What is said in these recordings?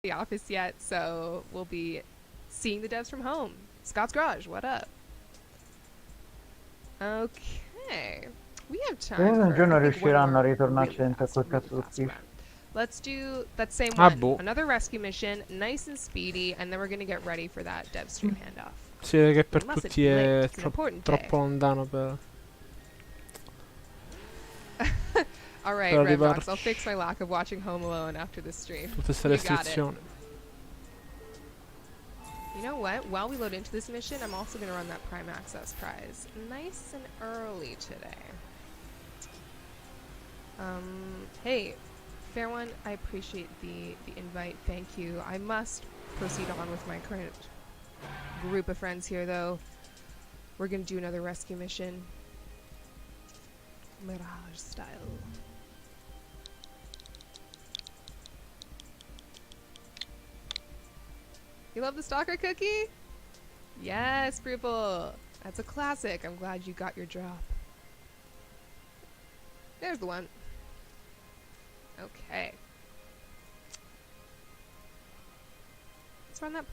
the office yet, so we'll be seeing the devs from home. Scott's Garage, what up? Okay. We have time Un for, giorno I think, one riusciranno a more ritornarci really dentro a fast, quel really cazzo fast d'ufficio. round. Let's do that same Ah, one. boh. Another rescue mission, nice and speedy, and then we're going to get ready for that dev stream handoff. Si vede che We per mustn't tutti be late. è It's an important day. troppo lontano per All right, per Red Rocks, arrivarci. I'll fix my lack of watching Home Alone after this stream. Tutte queste You got it. restrizioni. You know what? While we load into this mission, I'm also going to run that Prime Access prize. Nice and early today. Hey, fair one, I appreciate the invite. Thank you. I must proceed on with my current group of friends here, though. We're going to do another rescue mission. Mirage style. You love the Stalker cookie? Yes, Bruple. That's a classic. I'm glad you got your drop. There's the one. Okay. Let's run that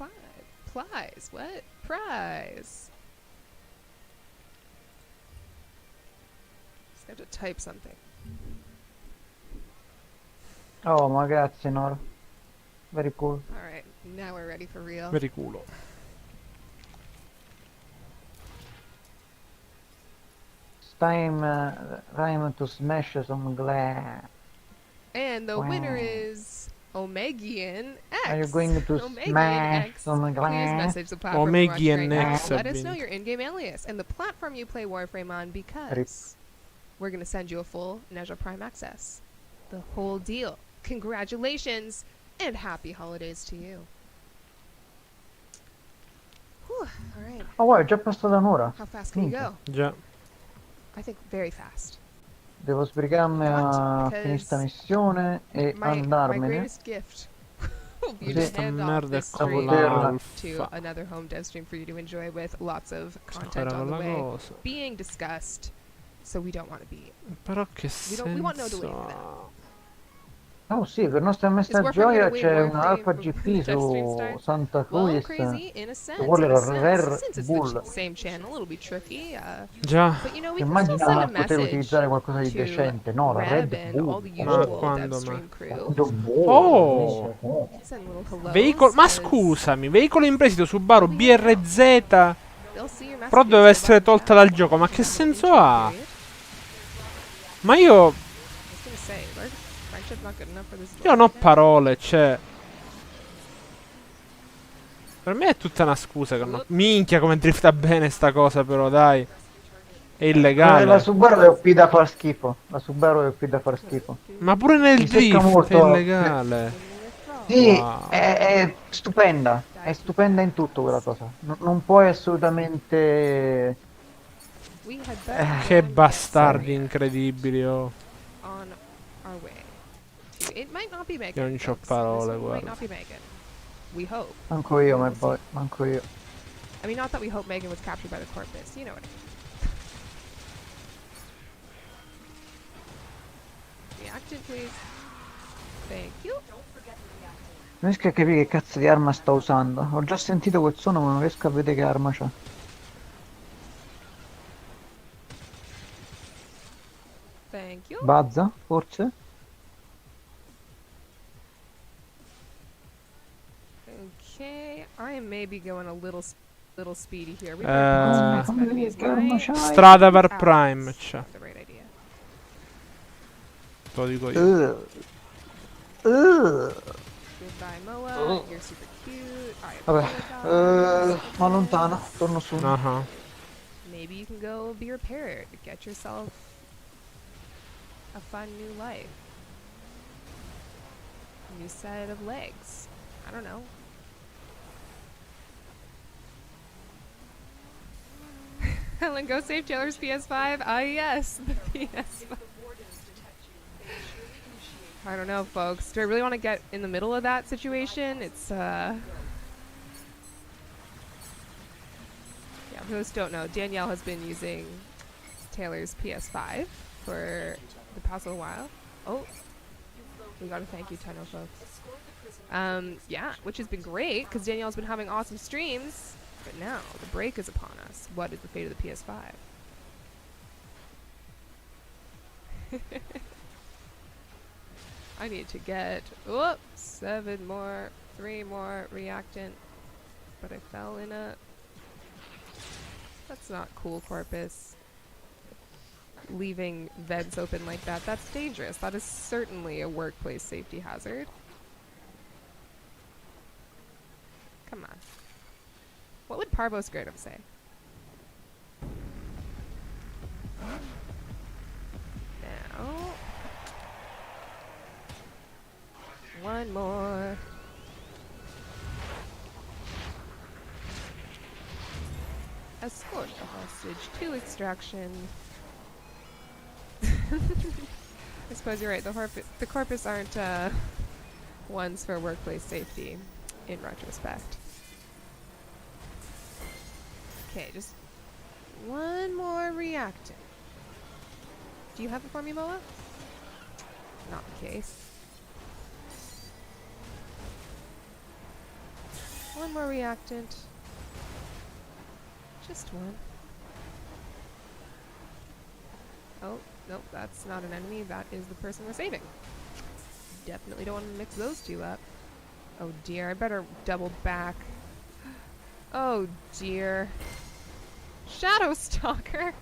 prize. What? Prize. Just have to type something. Oh, ma grazie Nora. Very cool. Alright, now we're ready for real. Per il culo. Time to smash some glass. And the Wow. winner is Omegian X. Are you going to Omegian smash X. some Please glass? message the platform you're watching right Omegian now. X Let have us know been- your in-game alias and the platform you play Warframe on, because we're going to send you a full Nezha Prime access. The whole deal. Congratulations and happy holidays to you. Whew, all right. Oh, guarda, è già passata un'ora. How fast can you Minchia. go? Già. I think very fast. Devo sbrigarmi a Because finire sta missione e My andarmene. greatest gift will be Così to hand off merda this è con stream to l'alfa. another home dev stream for you to enjoy with lots of content Era on the quella way cosa. being discussed. So we don't want to be. Però che we want no delay for senso that. ha? Oh sì, per nostra mesta Warframe gioia gonna win c'è Warframe un'Alfa before GP the stream su starts? Santa Well, Cruz. crazy in a sense. Vuole In a la sense, Rare since it's Bull. the same channel, it'll be tricky. Già. But you know, we can still Immagina send a poter message utilizzare qualcosa di to decente. No, la Reb Red and Bull. all the Ma usual quando, dev stream crew. Oh! Send little hellos, Veicolo. Ma 'cause scusami, veicolo in prestito Subaru BRZ. they'll see your Però messages, deve go essere back in tolta chat, dal gioco. Ma and che have an senso intro ha? period. Ma io. I was gonna say, our friendship's not good enough for this. Io non ho parole, cioè. Per me è tutta una scusa che non. Minchia come drifta bene sta cosa però, dai. È La illegale. Subaru è OP da far schifo. La Subaru è OP da far schifo. Ma pure nel Mi secca drift è molto. illegale. Sì, Wow. è stupenda. È stupenda in tutto quella cosa. Non puoi assolutamente. We had better Che get bastardi incredibili, oh. on our way to. It might not be Megan. Io non c'ho folks. parole, This one might guarda. not be Megan. We hope. Manco io, my We'll boy. see. Manco io. I mean, not that we hope Megan was captured by the corpus. You know what I mean. Reactive, please. Thank you. Non riesco a capire che cazzo di arma sta usando. Ho già sentito quel suono, ma non riesco a vedere che arma c'ha. Thank you. Bazza, forse? Okay, I am maybe going a little speedy here. We Uh, some enemies. che arma My c'hai? Strada per Alex Prime, is c'è. the right idea. Te lo dico io. Goodbye, Moa. You're super cute. I Vabbè, apologize. ma allontano, torno su. Ah. Maybe you can go be repaired. Get yourself a fun new life. New set of legs. I don't know. Helen, go save Taylor's PS5. Ah, yes, the PS5. I don't know, folks. Do I really want to get in the middle of that situation? It's, Yeah, for those who don't know, Danielle has been using Taylor's PS5 for the past little while. Oh, we gotta thank you, Tenno, folks. Yeah, which has been great because Danielle's been having awesome streams. But now the break is upon us. What is the fate of the PS5? I need to get 7 more, 3 more reactant. But I fell in a... That's not cool, Corpus. Leaving vents open like that, that's dangerous. That is certainly a workplace safety hazard. Come on. What would Parvo Scrotum say? Now... One more. Escort the hostage to extraction. I suppose you're right. The corpus aren't ones for workplace safety, in retrospect. Okay, just one more reactant. Do you have it for me, Moa? Not the case. One more reactant. Just one. Oh, nope, that's not an enemy. That is the person we're saving. Definitely don't want to mix those two up. Oh dear, I better double back. Oh dear. Shadow Stalker!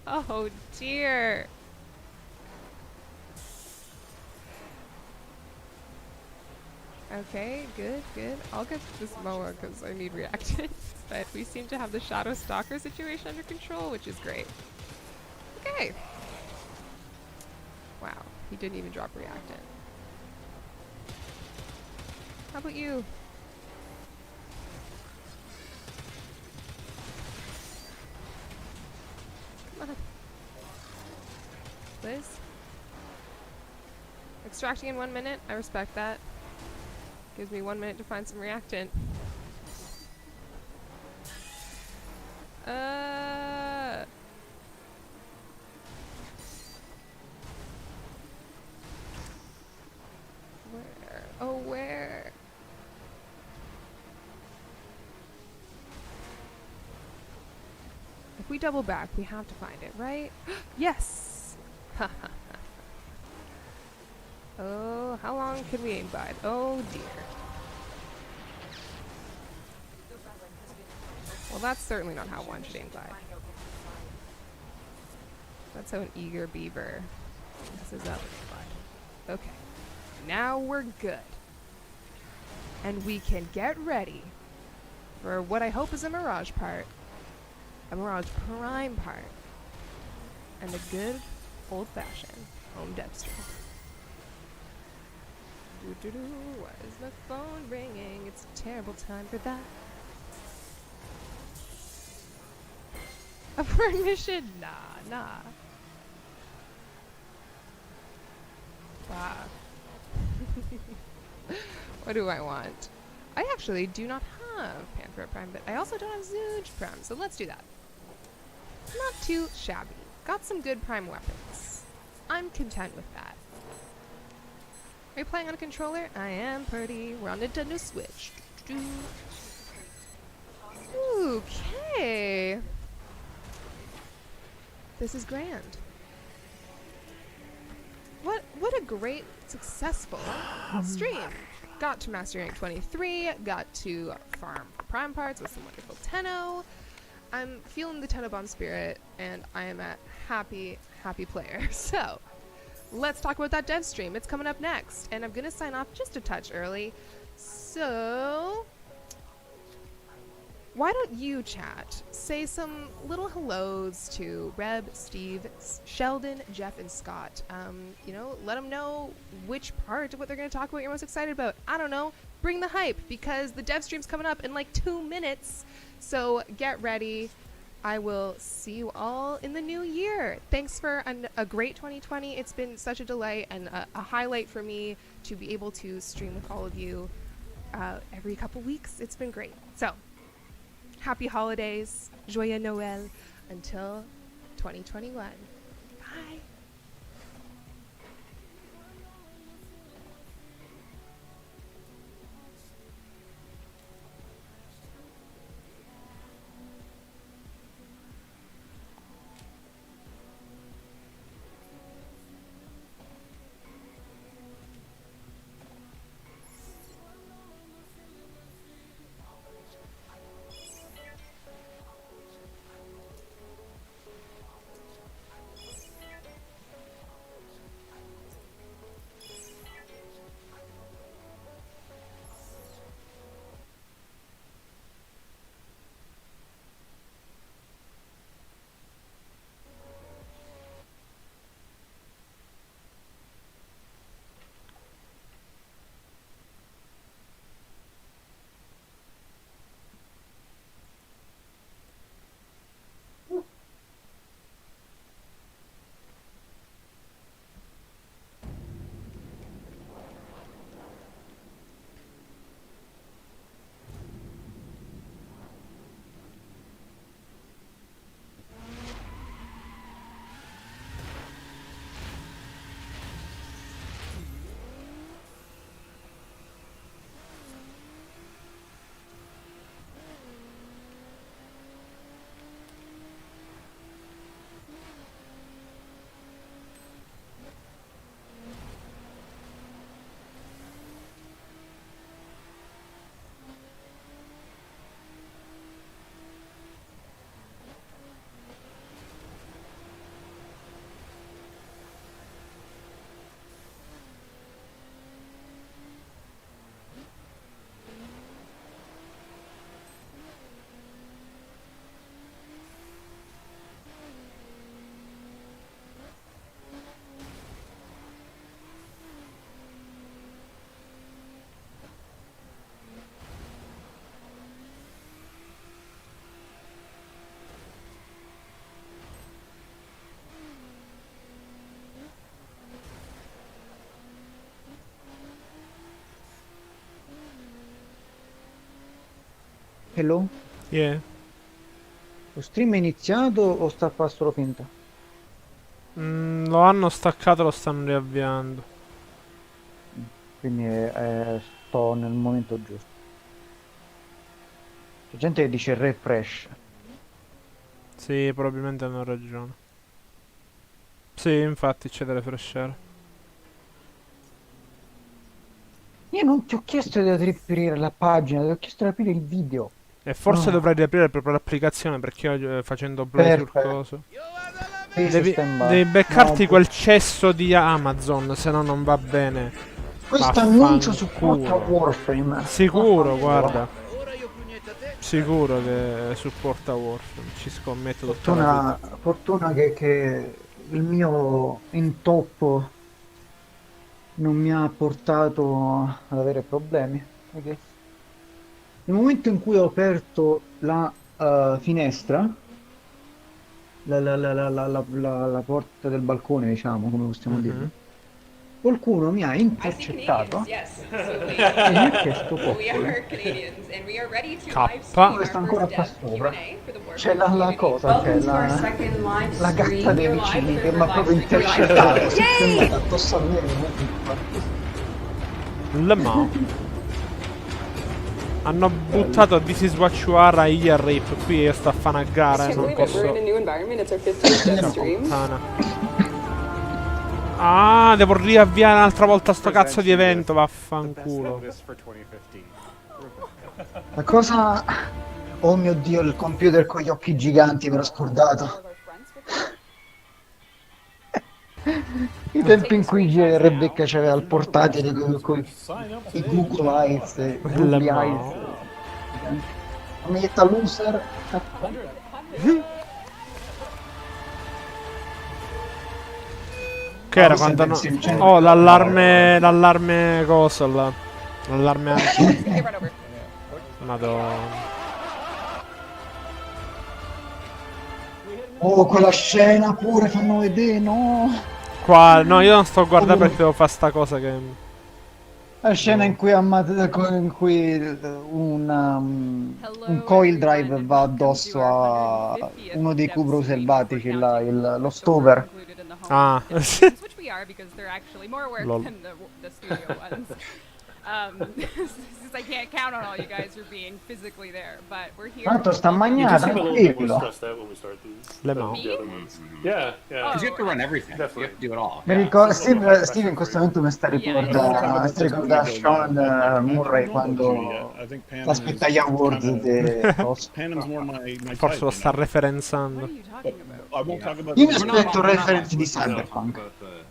Oh dear. Okay, good, good. I'll get this Moa because I need reactants. But we seem to have the Shadow Stalker situation under control, which is great. Okay. Wow, he didn't even drop reactant. How about you? Come on. Liz? Extracting in 1 minute? I respect that. Gives me 1 minute to find some reactant. Where? Oh, where? If we double back, we have to find it, right? Yes! Oh, how long can we aim by? Oh dear. Well, that's certainly not how one should aim by. That's how an eager beaver messes up. Okay. Now we're good. And we can get ready for what I hope is a Mirage part. A Mirage Prime part. And a good old-fashioned home dev stream. Why is my phone ringing? It's a terrible time for that. A permission? Nah. Wow. What do I want? I actually do not have Panthro Prime, but I also don't have Zooge Prime, so let's do that. Not too shabby. Got some good Prime weapons. I'm content with that. Are you playing on a controller? I am, pretty. We're on Nintendo Switch. Okay. This is grand. What a great, successful stream. Got to Master Rank 23, got to farm Prime parts with some wonderful Tenno. I'm feeling the Tenno Bomb spirit, and I am a happy player. So, let's talk about that dev stream. It's coming up next, and I'm going to sign off just a touch early. So, why don't you, chat, say some little hellos to Reb, Steve, Sheldon, Jeff, and Scott. You know, let them know which part of what they're going to talk about you're most excited about. I don't know. Bring the hype, because the dev stream's coming up in like 2 minutes. So get ready. I will see you all in the new year. Thanks for a great 2020. It's been such a delight and a highlight for me to be able to stream with all of you every couple weeks. It's been great. So, happy holidays, Joyeux Noël, until 2021. Bye. Hello? Yeah. Lo stream è iniziato o sta a fare solo finta? Lo hanno staccato, lo stanno riavviando. Quindi sto nel momento giusto. C'è gente che dice refresh. Sì, probabilmente hanno ragione. Sì, infatti c'è da refreshare. Io non ti ho chiesto di aprire la pagina, ti ho chiesto di aprire il video. E forse Oh, dovrei riaprire proprio l'applicazione perché io facendo play sul perfetto. coso. Sì, Devi, stand by. devi No, beccarti quel cesso di Amazon, se no non va bene. questo annuncio supporta Vaffanculo. Warframe. Sicuro, Vaffanculo. guarda. Sicuro che supporta Warframe. Ci scommetto tutta la vita. Fortuna che il mio intoppo non mi ha portato ad avere problemi. Perché nel momento in cui ho aperto la finestra, la porta del balcone, diciamo, come possiamo Mhm. dirlo, qualcuno mi ha I see Canadians, intercettato yes. So e mi ha we, chiesto we coccole. are Canadians, and we are ready to K. live stream Poi our sta ancora first qua dev sopra. Q&A for the C'è Warframe la community. cosa, c'è Welcome to our second live la gatta stream. dei You're live vicini for che the mi ha first proprio live stream. intercettato. Si è Yay! andata addosso a me. Le Mans. Hanno buttato This is what you are a year rip. Qui io sto a fare una gara e Can't non believe it. We're in a posso. new environment. It's our 50th dev stream. Puttana. Ah, devo riavviare un'altra volta sto cazzo di evento, vaffanculo. La cosa... Oh mio Dio, il computer con gli occhi giganti, me l'ho scordato. I tempi in cui Rebecca c'aveva il portatile con i Google Eyes, Le Googly Eyes. Mans. Maglietta loser. Che era questo è quando no... benzina, cioè- Oh, l'allarme cosa là. L'allarme anche. Hey, run over. Madonna. Oh, quella scena pure fanno vedere, no? Qua, no, io non sto a guardare perché devo fare sta cosa che... La scena in cui, un coil drive va addosso a uno dei cubro selvatici, lo stover. Ah. Which we are because they're actually more work Lol. than the studio ones. Since I can't count on all you guys for being physically there, but we're here. Tanto sta You mangiando, just seem a little bit more tranquillo. stressed out when we start these Le than Mans. the other ones. Yeah, yeah. Oh. Because you have to run everything. Definitely. You have to do it all. Mi Yeah. ricordo, Steve in questo momento mi sta ricordando Sean Murray quando aspetta gli awards di Panam's more my Forse type, lo sta you know? referenzando. What are you talking about? I won't talk about Io mi the- aspetto We're not reference di talking Cyberpunk. about the-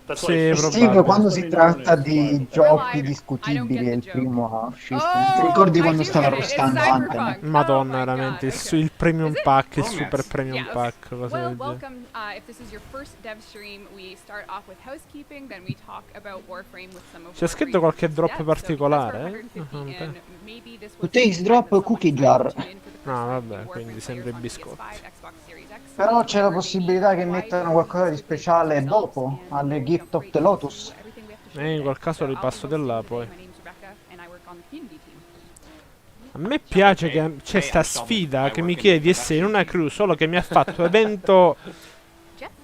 That's Sì, like Steve, probabile. quando si tratta di giochi discutibili, è il primo a uscire. Ti ricordi quando stava rostando Anthem? Madonna, veramente. Il premium pack, il Oh, super premium Yes. pack, cosa Well, del genere. welcome. If this is your first dev stream, we start off with housekeeping, then we talk about Warframe with some of C'è scritto Warframe's qualche drop devs. So particolare, because eh? we're 150 Ah, in, ok. maybe this was Today's the drop time that cookie someone jar. tuned in for the first No, time vabbè, to quindi Warframe sempre players on biscotti. PS5, Xbox Series X. Però c'è la possibilità che mettano qualcosa di speciale dopo, alle Gift of the Lotus. In quel caso ripasso di là poi. My name's Rebecca and I work on the community team. A me piace che c'è sta sfida che mi chiede di essere in una crew, solo che mi ha fatto evento...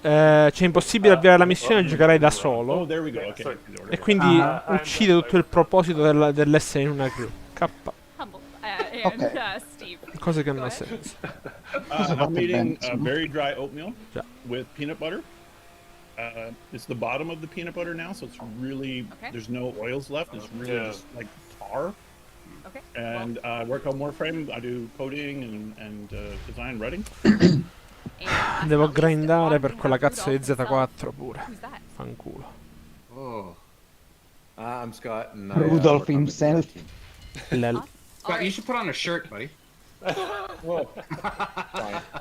c'è impossibile avviare la missione e giocherai da Oh, solo. there we go. Okay. Sorry. E quindi Ah. uccide tutto il proposito dell'essere in una crew. K. Humble. And Okay. Steve. Cose che non Go ha ahead. senso. I'm eating very dry oatmeal Yeah. with peanut butter. It's the bottom of the peanut butter now, so it's really Okay. there's no oils left. It's really Yeah. just like tar. Okay. And I work on Warframe. I do coding and design writing. And Devo last but not least, grindare on per we quella have cazzo di Rudolph Z4 pure. himself. Who's that? Fanculo. Oh. I'm Scott. And Rudolph work on the himself. team. Lel. Scott, you should put on a shirt, buddy.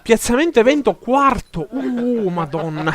Piazzamento evento quarto. Madonna.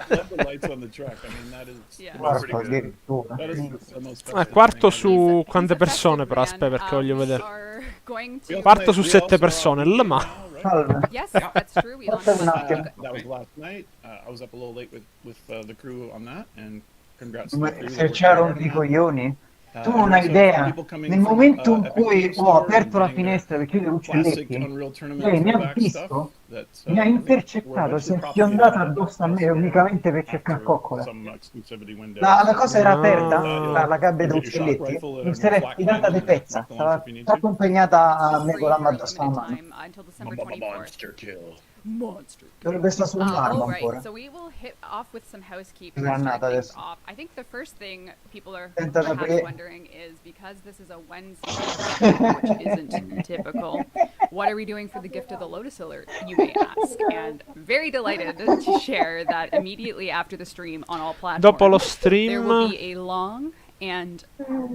Love the lights on the truck. I mean, that is Yeah. Quarto addirittura. that is the most. Quarto fascinating thing. su quante persone però, aspetta perché voglio vedere. Are going We to... Quarto su we 7 also persone, are on Le Mans. now, right? Salve. Yes, that's true. We launched Aspetta un last attimo. week. That was last night. I was up a little late with the crew on that, and congrats. Ma to the crew that se worked c'era hard un on di that. coglioni, Tu and non hai also idea. people coming Nel from momento in Epic cui Games ho Store aperto and la getting their finestra per chiudere gli classic uccelletti, Unreal Tournament lei mi ha throwback stuff visto, that mi ha we're intercettato, si eventually è propagating fiondata that addosso a me elsewhere unicamente per cercare after coccole. some exclusivity window. La So cosa era aperta, No. la gabbia da you'll get your shock uccelletti, rifle mi and your sarei flak fidata di cannon and pezza, rock the launcher stava if you need to. troppo impegnata a me For con a l'arma year addosso alla limited mano. time until December 24th. Monster kill. Monster. Dovrebbe stare sul marmo All right, ancora. so we will hit off with some housekeeping to Granata start things adesso. off. I think the first thing people are Tenta da perhaps aprire. wondering is because this is a Wednesday episode, which isn't typical, what are we doing for the gift of the Lotus Alert, you may ask? And very delighted to share that immediately after the stream on all Dopo lo platforms, there will stream. be a long and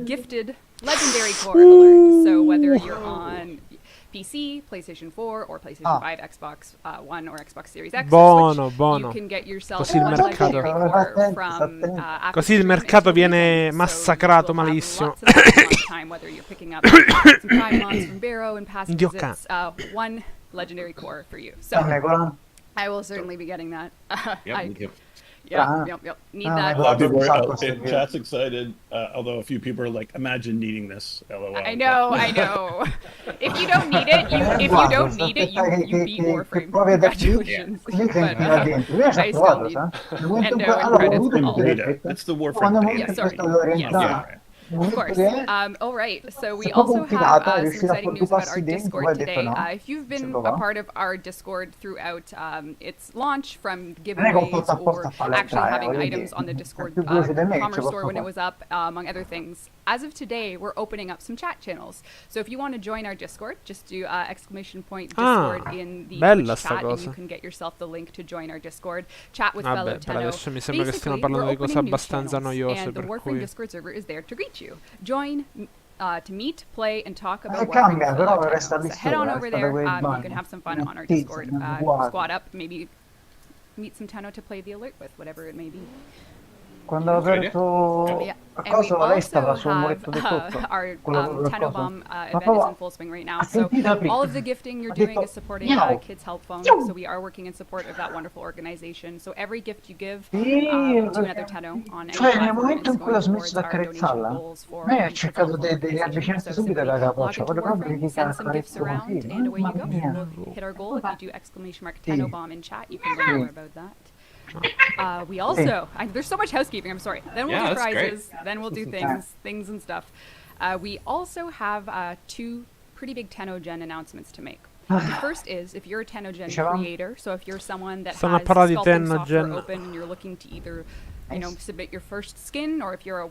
gifted legendary core alert. So whether you're on PC, PlayStation 4, or PlayStation 5, Xbox One, or Xbox Series X, or Switch, Buono, you buono. can get yourself Così il one mercato- legendary core from after Così il stream mercato until viene weekend. massacrato So you will have malissimo. lots and lots of time, whether you're picking up some prime mods from Barrow and past Dio visits, one legendary core for you. So Dammi, quella- I will certainly be getting that. Yep. Yep. Need Ah, that. my God. People are, Sacco okay, servire. chat's excited, although a few people are like, imagine needing this. LOL. I know. If you don't need it, you beat Warframe. Congratulations. Così But, senti là dentro. Io ci ho I still provato, need sa? Nel momento in Endo cui and allora ho credits avuto and il all. dubbio Beta. effetto, It's the ma Warframe nel beta. momento in cui sorry. sto orientando, Yes. nel Of momento course. che All right. So we sei proprio also have complicata, some riuscire a exciting news about fottuparsi our dentro, Discord poi hai detto today. no. If you've been Ci a provavo. part of our Discord throughout its launch, from Non è che ho giveaways fatto apposta or a farla actually entrare, having voglio items dire. on the È Discord più veloce di me che ci commerce posso store when it fare. was up, among other things, as of today, we're opening up some chat channels. So if you want to join our Discord, just do exclamation point Discord in the bella Twitch sta chat, and cosa. you can get yourself the link to join our Discord. Chat with Vabbè, fellow per Tenno. adesso mi sembra che stiamo Basically, parlando we're di cose opening new abbastanza channels, noiose, and the per Warframe cui... Discord server is there to greet you. Join to meet, play, and talk about Warframe Cambia, with però fellow resta Tenno. lì So head on sopra, over resta da there. quei You bagni. can have some fun on our Tizia, Discord. uguali. Squad up, maybe meet some Tenno to play the alert with, whatever it may be. Quando ho aperto Yeah. a And we cosa, lei stava also sul have muretto di sotto. our Quello del Tenno coso. Bomb Ma event is proprio in full swing right now. ha So sentito aprire. all of the gifting you're Ha doing detto, is supporting "Miau." Kids Help Phone. So we are working in support of that wonderful organization. So every gift you give Sì, to another Tenno on any cioè nel platform momento is in cui ho going smesso towards di our donation accarezzarla, goals for lei ha Kids cercato Help Phone degli organization. avvicinarsi So subito simply dalla log capoccia, into voglio proprio Warframe, che send some gifts accarezzo around, così, and away you mamma go. mia. We'll hit our goal. If you do exclamation mark Tenno Bomb in chat, you can learn more about that. We also, there's so much housekeeping, I'm sorry. Then we'll Yeah, do that's great. prizes, then we'll do things and stuff. We also have two pretty big Tenno-gen announcements to make. The first is, if you're a Tenno-gen Dicevamo? creator, so if you're someone that Stanno a has parlare di sculpting software Tenno-gen. open and you're looking to either, Nice. submit your first skin, or if you're a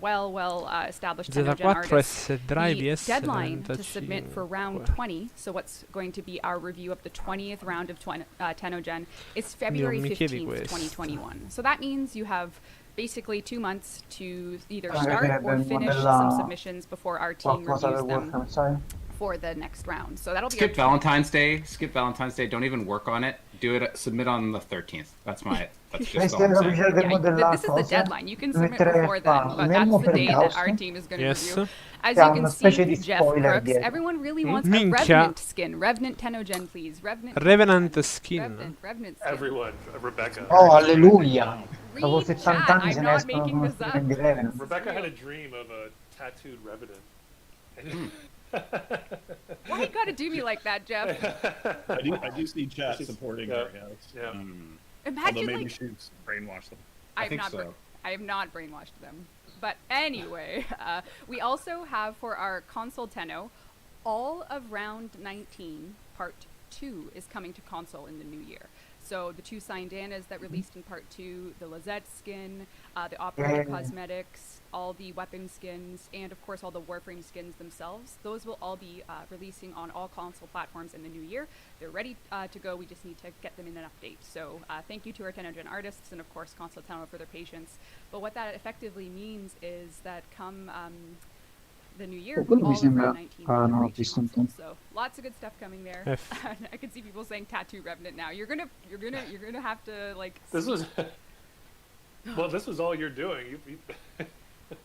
established Z4 Tenno-gen artist, S-Drive the S deadline to submit for round 20, so what's going to be our review of the 20th round of Tenno-gen, is February mi chiedi 15th, questo. 2021. So that means you have basically 2 months to either Ah, start vedere or del- finish della- some submissions before our team Qualcosa reviews del them Warframe, sai? for the next round. So that'll be Skip our Valentine's Day. Skip Valentine's Day. Don't even work on it. Do it. Submit on the 13th. That's just all Questa è I'm la saying. ufficiale del this is the modellato. deadline. You can Lo submit metterei before a then, farlo. but Nel that's the day that modellato. our team is going to Yes. review. As Che ha you can una specie di see, Jeff spoiler Crooks, dietro. everyone really wants a Minchia. Revenant skin. Revenant Tenno-gen, please. Revenant skin. Revenant skin. Everyone, Rebecca. Oh, alleluia! Read Dopo chat. 70 anni se I'm ne not escono making con this up. di Revenant. Rebecca had a dream of a tattooed revenant. Why you gotta do me like that, Jeff? I do see chat She's- supporting yeah, her, yes. yeah. Although Imagine maybe like she's brainwashed them. I have think not. so. I have not brainwashed them. But anyway, we also have for our console Tenno, all of round 19, part 2 is coming to console in the new year. So the 2 Sindanas that released in part 2, the Lizette skin, the Operator cosmetics, all the weapon skins, and of course all the Warframe skins themselves. Those will all be releasing on all console platforms in the new year. They're ready to go. We just need to get them in an update. So thank you to our Tenno-gen artists and of course Console Tenno for their patience. But what that effectively means is that come the new year, quello mi all of sembra- round 19 ah, will no, ho reach visto un console. po'. So lots of good stuff coming there. F. I can see people saying tattoo Revenant now. You're gonna have to like. This speak- was. Well, this was all you're doing. You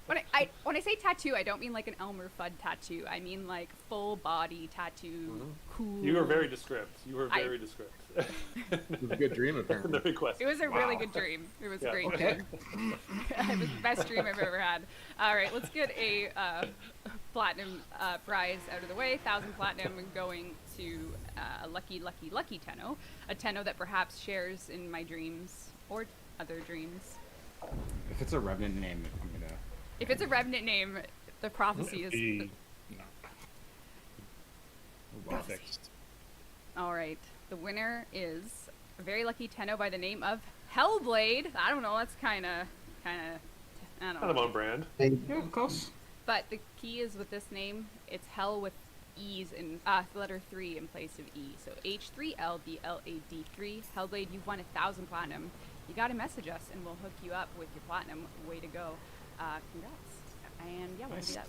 When I say tattoo, I don't mean like an Elmer Fudd tattoo. I mean like full body tattoo. Cool. You were very descript. You were very descript. It was a good dream, In apparently. the request. It was a really good dream. It was a great Okay. dream. It was the best dream I've ever had. All right, let's get a platinum prize out of the way. 1,000 platinum going to a lucky Tenno. A Tenno that perhaps shares in my dreams or other dreams. If it's a Revenant name, I'm gonna. If it's a Revenant name, the prophecy is... No. Well fixed. All right. The winner is a very lucky Tenno by the name of Hellblade. I don't know. That's kind of, I don't Kind of know. on brand. Yeah, close. But the key is with this name, it's hell with E's in the letter 3 in place of E. So H3LBLAD3. Hellblade, you've won 1,000 platinum. You got to message us and we'll hook you up with your platinum. Way to go. Congrats. And yeah, we'll Nice. do that.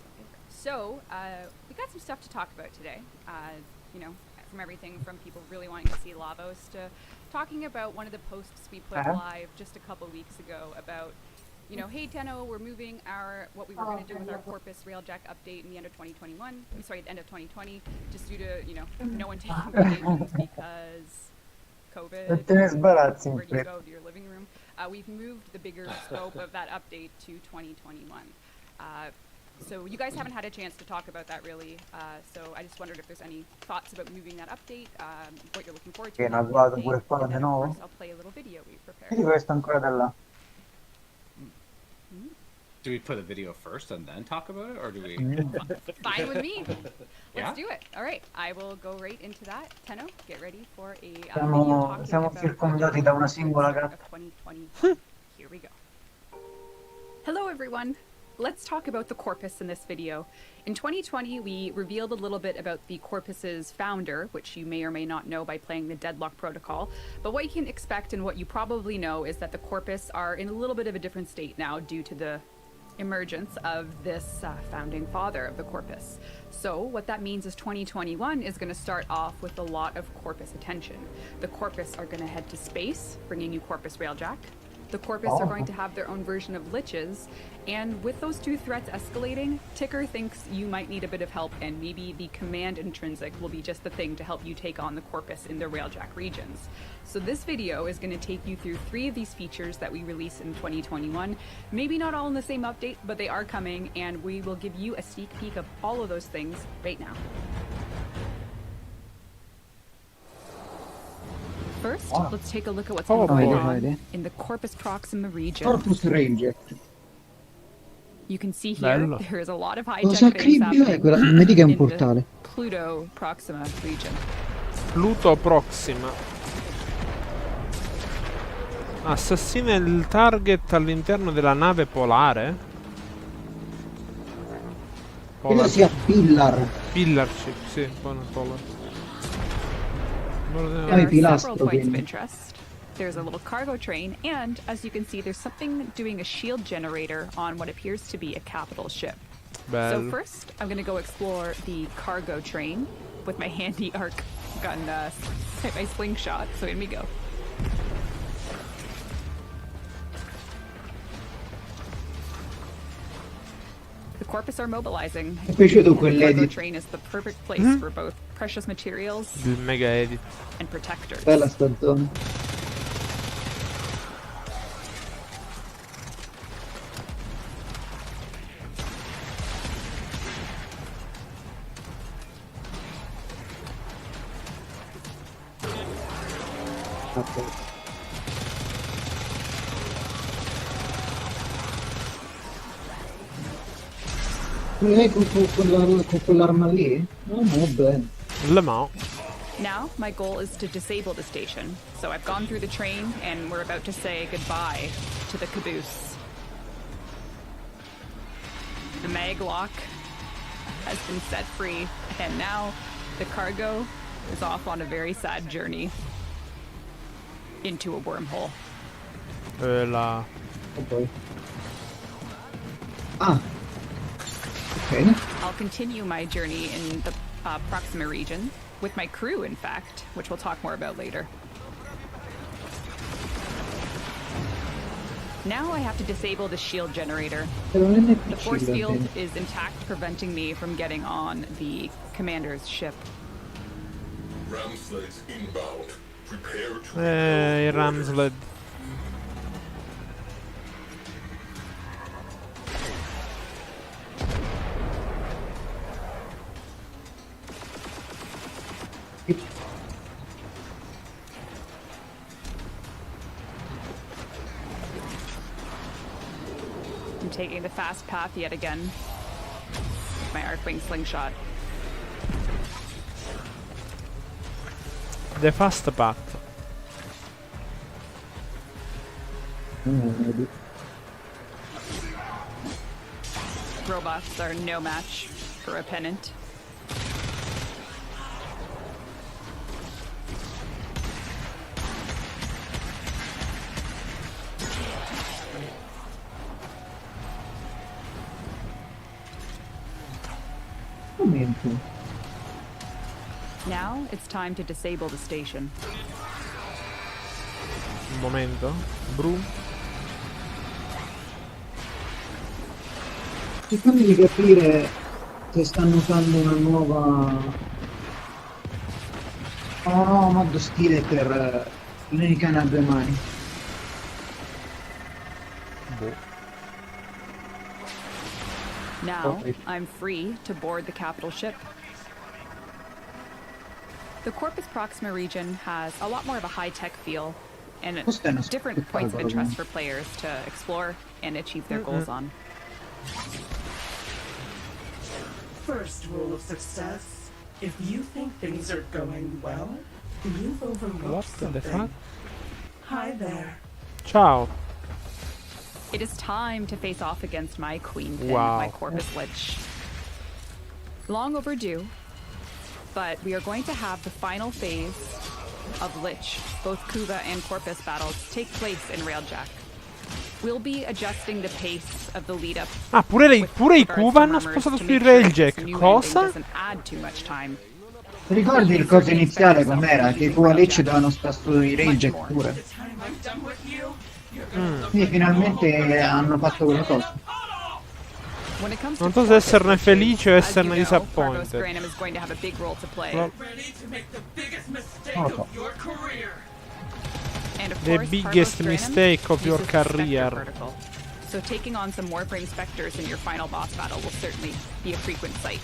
So, we got some stuff to talk about today. You know, from everything from people really wanting to see Lavos to talking about one of the posts we put live just a couple weeks ago about, you know, hey Tenno, we're moving what we were going to do with our Corpus Railjack update in the end of 2021. I'm sorry, the end of 2020, just due to, you know, no one taking vacations because COVID. E te ne sbarazzi in Where do you fretta. go? To your living room? We've moved the bigger scope of that update to 2021. So you guys haven't had a chance to talk about that really. So I just wondered if there's any thoughts about moving that update, what you're looking forward to. Che in that ne guardo update, pure qua and di then, of nuovo. course, I'll play a little video we Vedi prepared. questo ancora da là. Do we put a video first and then talk about it, or do we? Fine with me. Yeah? Let's do it. All right, I will go right into that. Tenno, get ready for a video Siamo, talking siamo about circondati da una singola of gatta. 2020. Here we go. Hello everyone. Let's talk about the Corpus in this video. In 2020, we revealed a little bit about the Corpus's founder, which you may or may not know by playing the Deadlock Protocol. But what you can expect and what you probably know is that the Corpus are in a little bit of a different state now due to the emergence of this founding father of the Corpus. So what that means is 2021 is going to start off with a lot of Corpus attention. The Corpus are going to head to space, bringing you Corpus Railjack. The Corpus are going to have their own version of liches, and with those two threats escalating, Ticker thinks you might need a bit of help, and maybe the command intrinsic will be just the thing to help you take on the Corpus in the Railjack regions. So this video is going to take you through 3 of these features that we release in 2021. Maybe not all in the same update, but they are coming, and we will give you a sneak peek of all of those things right now. First, let's take a look at what's Oh, going boy. on in the Corpus Proxima region. Corpus Ranger. You can see here Bello. there is a lot of Cosa hijack things cribbio è happening quella? Non mi dica è un in the portale. Pluto Proxima region. Pluto Proxima. Assassina il target all'interno della nave polare? Credo sia Pillar. Pillar ship, sì, polar. Ah, There i are several pilastro, points of quindi. interest. There's a little cargo train, and as you can see, there's something doing a shield generator on what appears to be a capital ship. So Bello. first, I'm gonna go explore the cargo train with my handy arc gun, my slingshot. So in we go. The Corpus are mobilizing. Mi è piaciuto The cargo quell'edit. train is the perfect place for both precious materials Il mega edit. and protectors. Bella sta zona. Ok. Lei con quell'arma lì? No, no, bene. Le Mans. Now, my goal is to disable the station. So I've gone through the train, and we're about to say goodbye to the caboose. The mag lock has been set free, and now the cargo is off on a very sad journey into a wormhole. La... E poi. Ah. Ok. I'll continue my journey in the Proxima region with my crew, in fact, which we'll talk more about later. Now I have to disable the shield generator. Però non è The force piccino, field sì. is intact, preventing me from getting on the commander's ship. Ramsleds inbound. Prepare to Il Ramsled. I'm taking the fast path yet again. My Arcwing slingshot. The fast path. Vedi. Robots are no match for a pennant. Momento. Now it's time to disable the station. Un momento. Bru. Cercando di capire se stanno usando una nuova... un nuovo modo stile per l'unicane a due mani. Boh. Now Okay. I'm free to board the capital ship. The Corpus Proxima region has a lot more of a high-tech feel and Questo è uno different spettacolo, points of interest no? for players to explore and achieve their goals on. First rule of success: if you think things are going well, you've overlooked What the something. fuck? Hi there. Ciao. It is time to face off against my queen pin, Wow. my Corpus Lich. Long overdue, but we are going to have the final phase of Lich, both Kuva and Corpus battles, take place in Railjack. We'll be adjusting the pace of the lead up. Ah, pure i with Kuva regards to hanno murmurs sposato to sui make sure this Railjack. new ending Cosa? doesn't add too much time. Ti ricordi il coso iniziale com'era? Che i Lecce dovevano stare sui Railjack pure. The time I'm done with you, you're Quindi finalmente hanno fatto quella cosa. When it comes to Non so se Corpus esserne Liches, felice o as esserne you know, Cargos disappointed. Granum is going to have a big role to play. Well, ready to make the biggest mistake Oh. of your career. And of The course, biggest Cargos Granum mistake of your uses the Spectre career. protocol. So taking on some Warframe Spectres in your final boss battle will certainly be a frequent sight.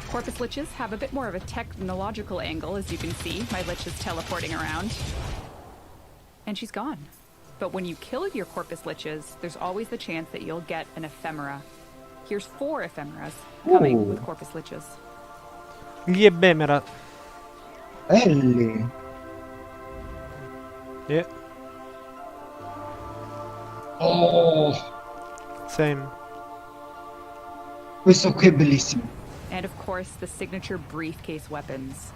Corpus Liches have a bit more of a technological angle, as you can see. My Lich is teleporting around. And she's gone. But when you kill your Corpus Liches, there's always the chance that you'll get an ephemera. Here's 4 ephemeras coming Ooh. with Corpus Liches. Gli Ebemera. Belli. Yeah, Oh, same. questo qui è bellissimo. And of course, the signature briefcase weapons.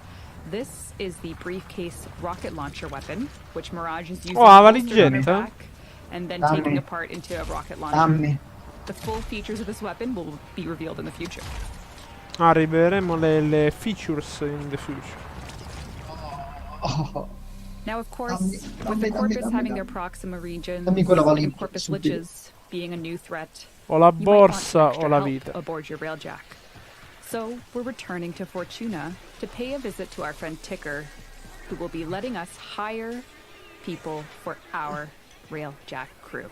This is the briefcase rocket launcher weapon, which Mirage is using Oh, la bolstered on her valigetta. back and then Dammi. taking apart into a rocket launcher. Dammi. The full features of this weapon will be revealed in the future. Ah, riveleremo le features in the future. Oh, Now, of course, Dammi, with the dammi, Corpus dammi, having dammi. their Proxima regions Dammi quella and valigia, Corpus subito. Liches being a new threat, O la you might want borsa extra o la help vita. aboard your Railjack. So we're returning to Fortuna to pay a visit to our friend Ticker, who will be letting us hire people for our Railjack crew.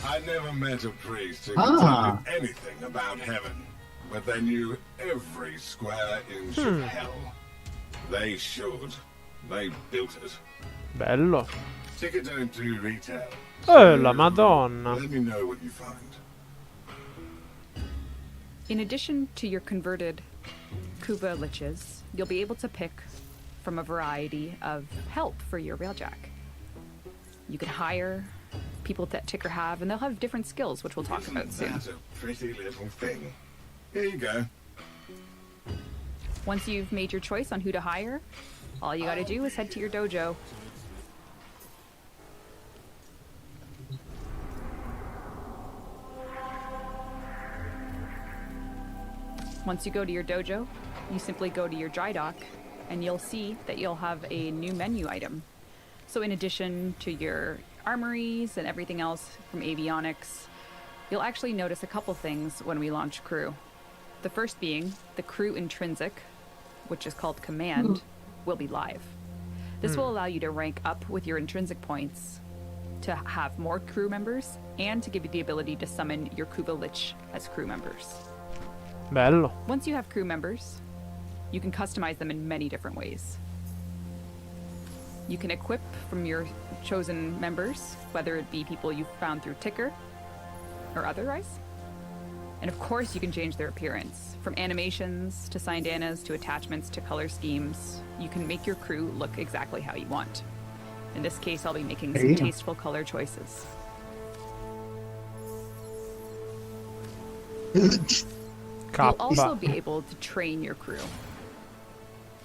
I never met a priest who Ah. could tell you anything about heaven, but they knew every square inch of hell. They should. They built it. Bello. Ticket don't do retail. La Madonna. Let me know what you find. In addition to your converted Kuva Liches, you'll be able to pick from a variety of help for your Railjack. You can hire people that Ticker have, and they'll have different skills, which we'll talk Isn't about soon. that a pretty little thing? Here you go. Once you've made your choice on who to hire, all you gotta do is head to your dojo. Once you go to your dojo, you simply go to your dry dock and you'll see that you'll have a new menu item. So in addition to your armories and everything else from avionics, you'll actually notice a couple things when we launch crew. The first being the crew intrinsic, which is called command, will be live. This will allow you to rank up with your intrinsic points, to have more crew members, and to give you the ability to summon your Kuva Lich as crew members. Bello. Once you have crew members, you can customize them in many different ways. You can equip from your chosen members, whether it be people you've found through Ticker or otherwise. And of course, you can change their appearance. From animations to sindanas to attachments to color schemes, you can make your crew look exactly how you want. In this case, I'll be making some tasteful color choices. You'll also be able to train your crew.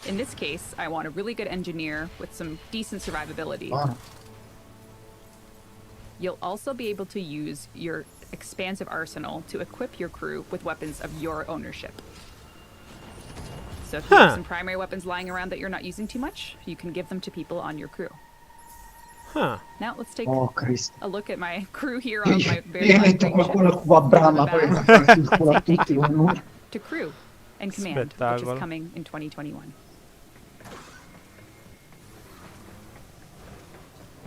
In this case, I want a really good engineer with some decent survivability. Buono. You'll also be able to use your expansive arsenal to equip your crew with weapons of your ownership. So if you have some primary weapons lying around that you're not using too much, you can give them to people on your crew. Now let's take a look at my crew here on my very Io metto qualcuno qua brama, poi sul culo a tutti con lui. to crew and command, which is coming in 2021.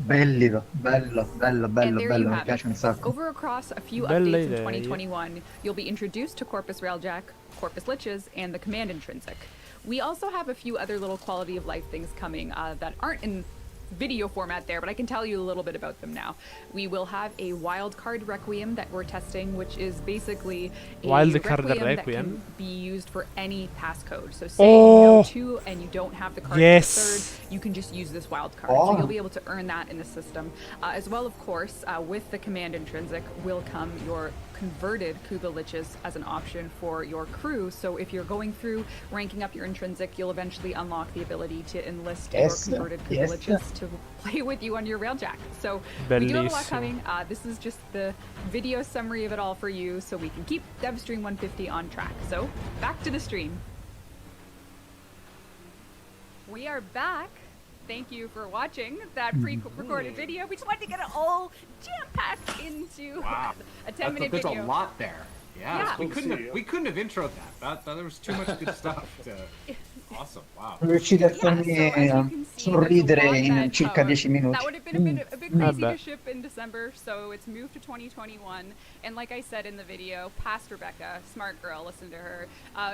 Bello, bello, bello, bello, bello, mi piace un sacco. Over across a few updates in 2021, you'll be introduced to Corpus Railjack, Corpus Liches, and the Command Intrinsic. We also have a few other little quality of life things coming that aren't in video format there, but I can tell you a little bit about them now. We will have a wildcard requiem that we're testing, which is basically a requiem that can be used for any passcode. So say you know 2 and you don't have the card for the 3rd, you can just use this wildcard. So you'll be able to earn that in the system. As well, of course, with the Command Intrinsic will come your converted Kuva Liches as an option for your crew. So if you're going through ranking up your intrinsic, you'll eventually unlock the ability to enlist your converted Kuva Liches to play with you on your Railjack. So we do have a lot coming. This is just the video summary of it all for you, so we can keep DevStream 150 on track. So back to the stream. We are back. Thank you for watching that pre-recorded video. We just wanted to get it all jam-packed into a 10-minute video. There's a lot there. Yeah. We couldn't have introed that. There was too much good stuff. Awesome. Wow. Riuscite a farmi sorridere in circa 10 minuti. That would have been a bit crazy to ship in December, so it's moved to 2021. And like I said in the video, past Rebecca, smart girl, listen to her.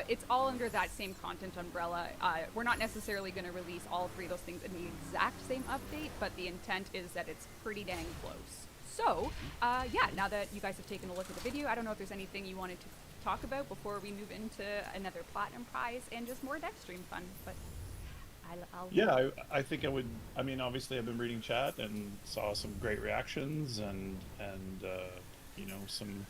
It's all under that same content umbrella. We're not necessarily going to release all 3 of those things in the exact same update, but the intent is that it's pretty dang close. So, yeah, now that you guys have taken a look at the video, I don't know if there's anything you wanted to talk about before we move into another platinum prize and just more DevStream fun, but I'll I think I would. I mean, obviously I've been reading chat and saw some great reactions and you know, some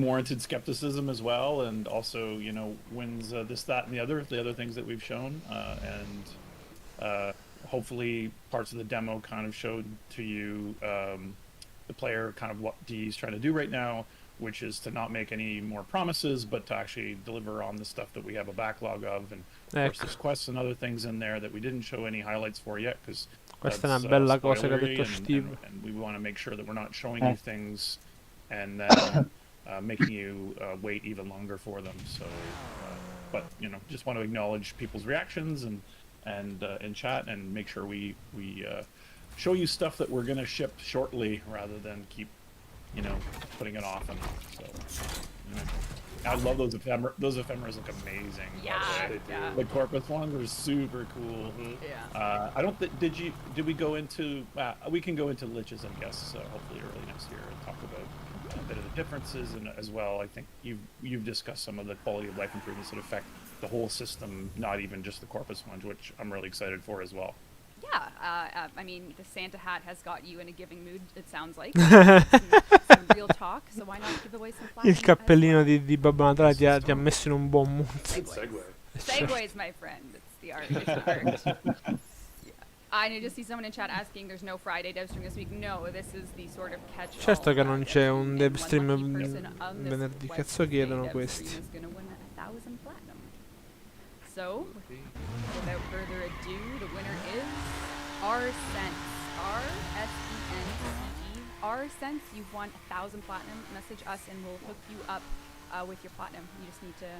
warranted skepticism as well, and also, you know, wins this, that, and the other things that we've shown, and hopefully parts of the demo kind of showed to you the player kind of what Dee's trying to do right now, which is to not make any more promises, but to actually deliver on the stuff that we have a backlog of. And of course, there's quests and other things in there that we didn't show any highlights for yet, because questa è una bella cosa che ha detto Steve. And we want to make sure that we're not showing you things and then making you wait even longer for them. So, but you know, just want to acknowledge people's reactions and in chat, and make sure we show you stuff that we're gonna ship shortly rather than keep, you know, putting it off and off. So, you know, I love those ephemeras. Those ephemeras look amazing. Yeah, The Corpus ones are super cool. Yeah. I don't think did we go into we can go into liches, I guess, hopefully early next year, and talk about a bit of the differences, and as well, I think you've discussed some of the quality of life improvements that affect the whole system, not even just the Corpus ones, which I'm really excited for as well. Yeah, I mean, the Santa hat has got you in a giving mood, it sounds like. some real talk, so why not give away some Il cappellino di Babbo Natale ti ha messo in un buon mood. Segways, my friend. It's the art. It's the art. Yeah. I just see someone in chat asking, there's no Friday DevStream this week. No, this is the sort of catch-all. Certo che non c'è un DevStream venerdì. Cazzo chiedono questi? So, without further ado, the winner is Rsense. R-S-E-N-C-E. Rsense, you've won 1,000 platinum. Message us and we'll hook you up with your platinum. You just need to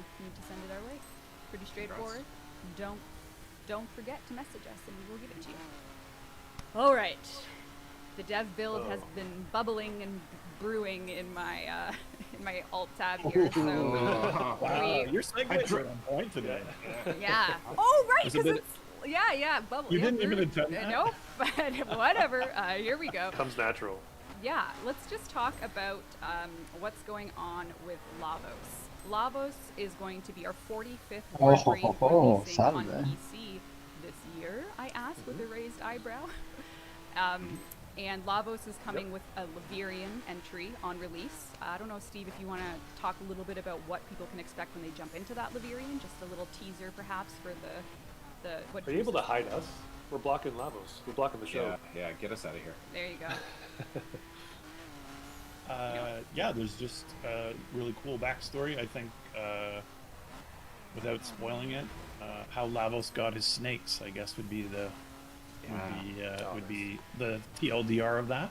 send it our way. Pretty straightforward. Don't forget to message us and we will give it to you. All right. The dev build has been bubbling and brewing in my alt tab here. So wow, your segues are on point today. Yeah. Oh right, because it's bubble. You didn't even intend that. Nope. But whatever. Here we go. Comes natural. Yeah. Let's just talk about what's going on with Lavos. Lavos is going to be our 45th releasing on PC this year. I asked with a raised eyebrow. And Lavos is coming with a Laverian entry on release. I don't know, Steve, if you want to talk a little bit about what people can expect when they jump into that Laverian. Just a little teaser, perhaps, for the what. Are you able to hide us? We're blocking Lavos. We're blocking the show. Yeah, get us out of here. There you go. Yeah, there's just a really cool backstory. I think, without spoiling it, how Lavos got his snakes, I guess, would be the TLDR of that.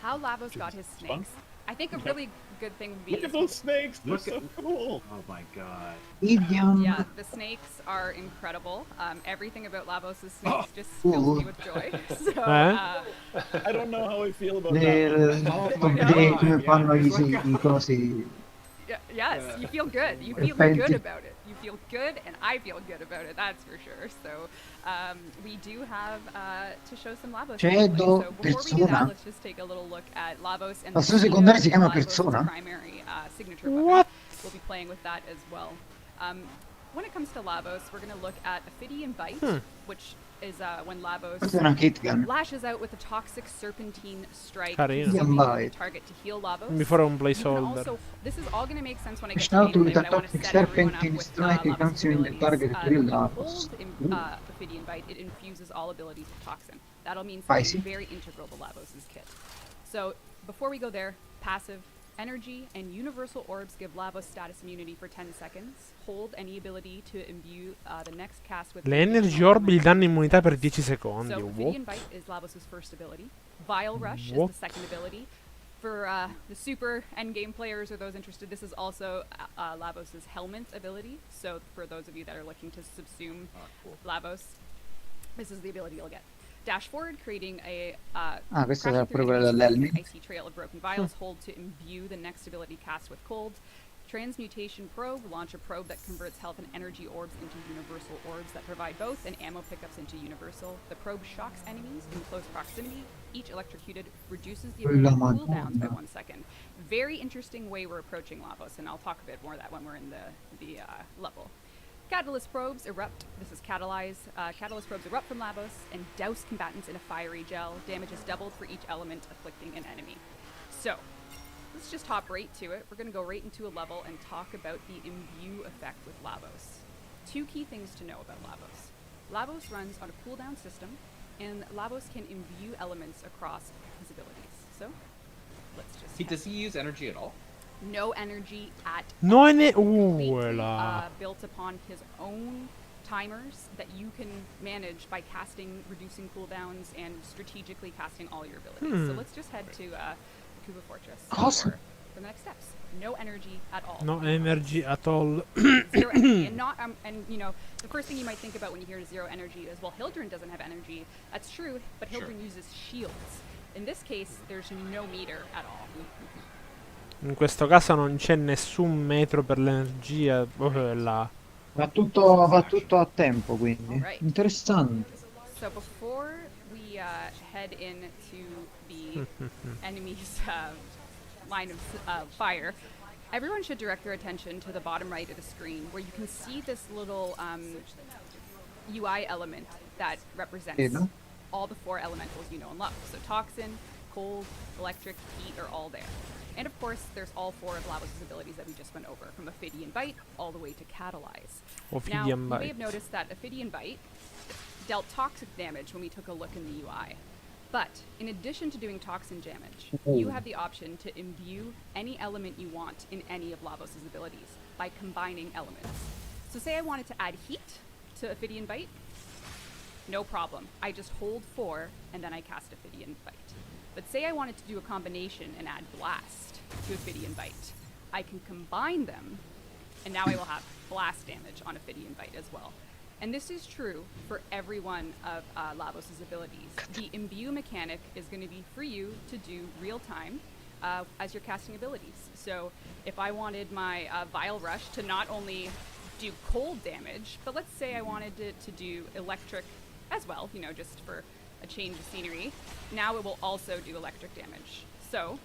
How Lavos got his snakes. Fun. I think a really good thing would be. Look at those snakes! They're so cool! Oh my god. Yeah, the snakes are incredible. Everything about Lavos' snakes just fills me with joy. So, I don't know how I feel about that. Yes, you feel good. You feel good about it. You feel good, and I feel good about it. That's for sure. So, we do have to show some Lavos. So before we do that, let's just take a little look at Lavos and the primary signature weapon. We'll be playing with that as well. When it comes to Lavos, we're going to look at Ophidian Bite, which is when Lavos lashes out with a toxic serpentine strike, the target to heal Lavos. Mi farò un placeholder. This is all going to make sense when I get to gameplay, but I want to set everyone up with Lavos' abilities. Ophidian Bite, it infuses all abilities with Toxin. That'll mean something very integral to Lavos' kit. So before we go there, passive. Energy and universal orbs give Lavos status immunity for 10 seconds. Hold any ability to imbue the next cast with... Le energy orb gli danno immunità per 10 secondi. So, Ophidian Bite is Lavos' first ability. Vile Rush is the second ability. For the super endgame players or those interested, this is also Lavos' Helminth ability. So for those of you that are looking to subsume Lavos, this is the ability you'll get. Dash forward, creating a questa era pure quella dell'Helminth. icy trail of broken vials. Hold to imbue the next ability cast with cold. Transmutation probe, launch a probe that converts health and energy orbs into universal orbs that provide both, and ammo pickups into universal. The probe shocks enemies in close proximity. Each electrocuted reduces the ability cooldowns by 1 second. Very interesting way we're approaching Lavos, and I'll talk a bit more of that when we're in the level. Catalyst probes erupt. This is catalyze. Catalyst probes erupt from Lavos and douse combatants in a fiery gel. Damage is doubled for each element afflicting an enemy. So, let's just hop right to it. We're going to go right into a level and talk about the imbue effect with Lavos. Two key things to know about Lavos. Lavos runs on a cooldown system, and Lavos can imbue elements across his abilities. So, let's just... Does he use energy at all? No energy at No built upon his own timers that you can manage by casting, reducing cooldowns, and strategically casting all your abilities. So let's just head to Kuba Fortress for the next steps. No energy at all. No energy at all. Zero energy, and not and you know the first thing you might think about when you hear zero energy is, well, Hildryn doesn't have energy. That's true, but Hildryn uses shields. In this case, there's no meter at all. In questo caso non c'è nessun metro per l'energia. Va tutto a tempo, quindi. Interessante. So before we head into the enemy's line of fire, everyone should direct their attention to the bottom right of the screen, where you can see this little UI element that represents all the 4 elementals you know and love. So toxin, cold, electric, heat are all there. And of course, there's all 4 of Lavos' abilities that we just went over, from Ophidian Bite all the way to Catalyze. Now, you may have noticed that Ophidian Bite dealt toxic damage when we took a look in the UI. But in addition to doing toxin damage, you have the option to imbue any element you want in any of Lavos' abilities by combining elements. So say I wanted to add heat to Ophidian Bite. No problem. I just hold 4 and then I cast Ophidian Bite. But say I wanted to do a combination and add blast to Ophidian Bite. I can combine them, and now I will have blast damage on Ophidian Bite as well. And this is true for every one of Lavos' abilities. The imbue mechanic is going to be for you to do real time as you're casting abilities. So if I wanted my Vile Rush to not only do cold damage, but let's say I wanted it to do electric as well, you know, just for a change of scenery, now it will also do electric damage. So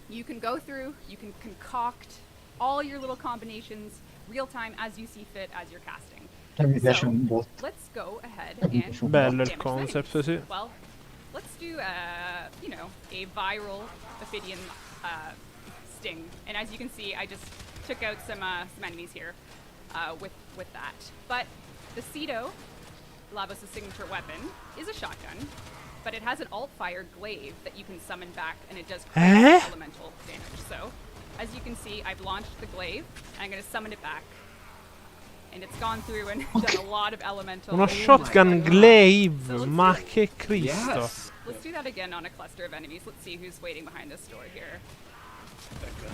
you can go through, you can concoct all your little combinations real time as you see fit as you're casting. Mi piace un botto. Let's go ahead and Bello il damage concept, enemies. sì. Well, let's do you know, a viral Ophidian sting. And as you can see, I just took out some enemies here with that. But the Cedo, Lavos' signature weapon, is a shotgun, but it has an alt-fire glaive that you can summon back, and it does elemental damage. So, as you can see, I've launched the glaive, and I'm going to summon it back. And it's gone through and done a lot of elemental. Uno shotgun glaive, ma che Cristo. Yes. Let's do that again on a cluster of enemies. Let's see who's waiting behind this door here. That gun.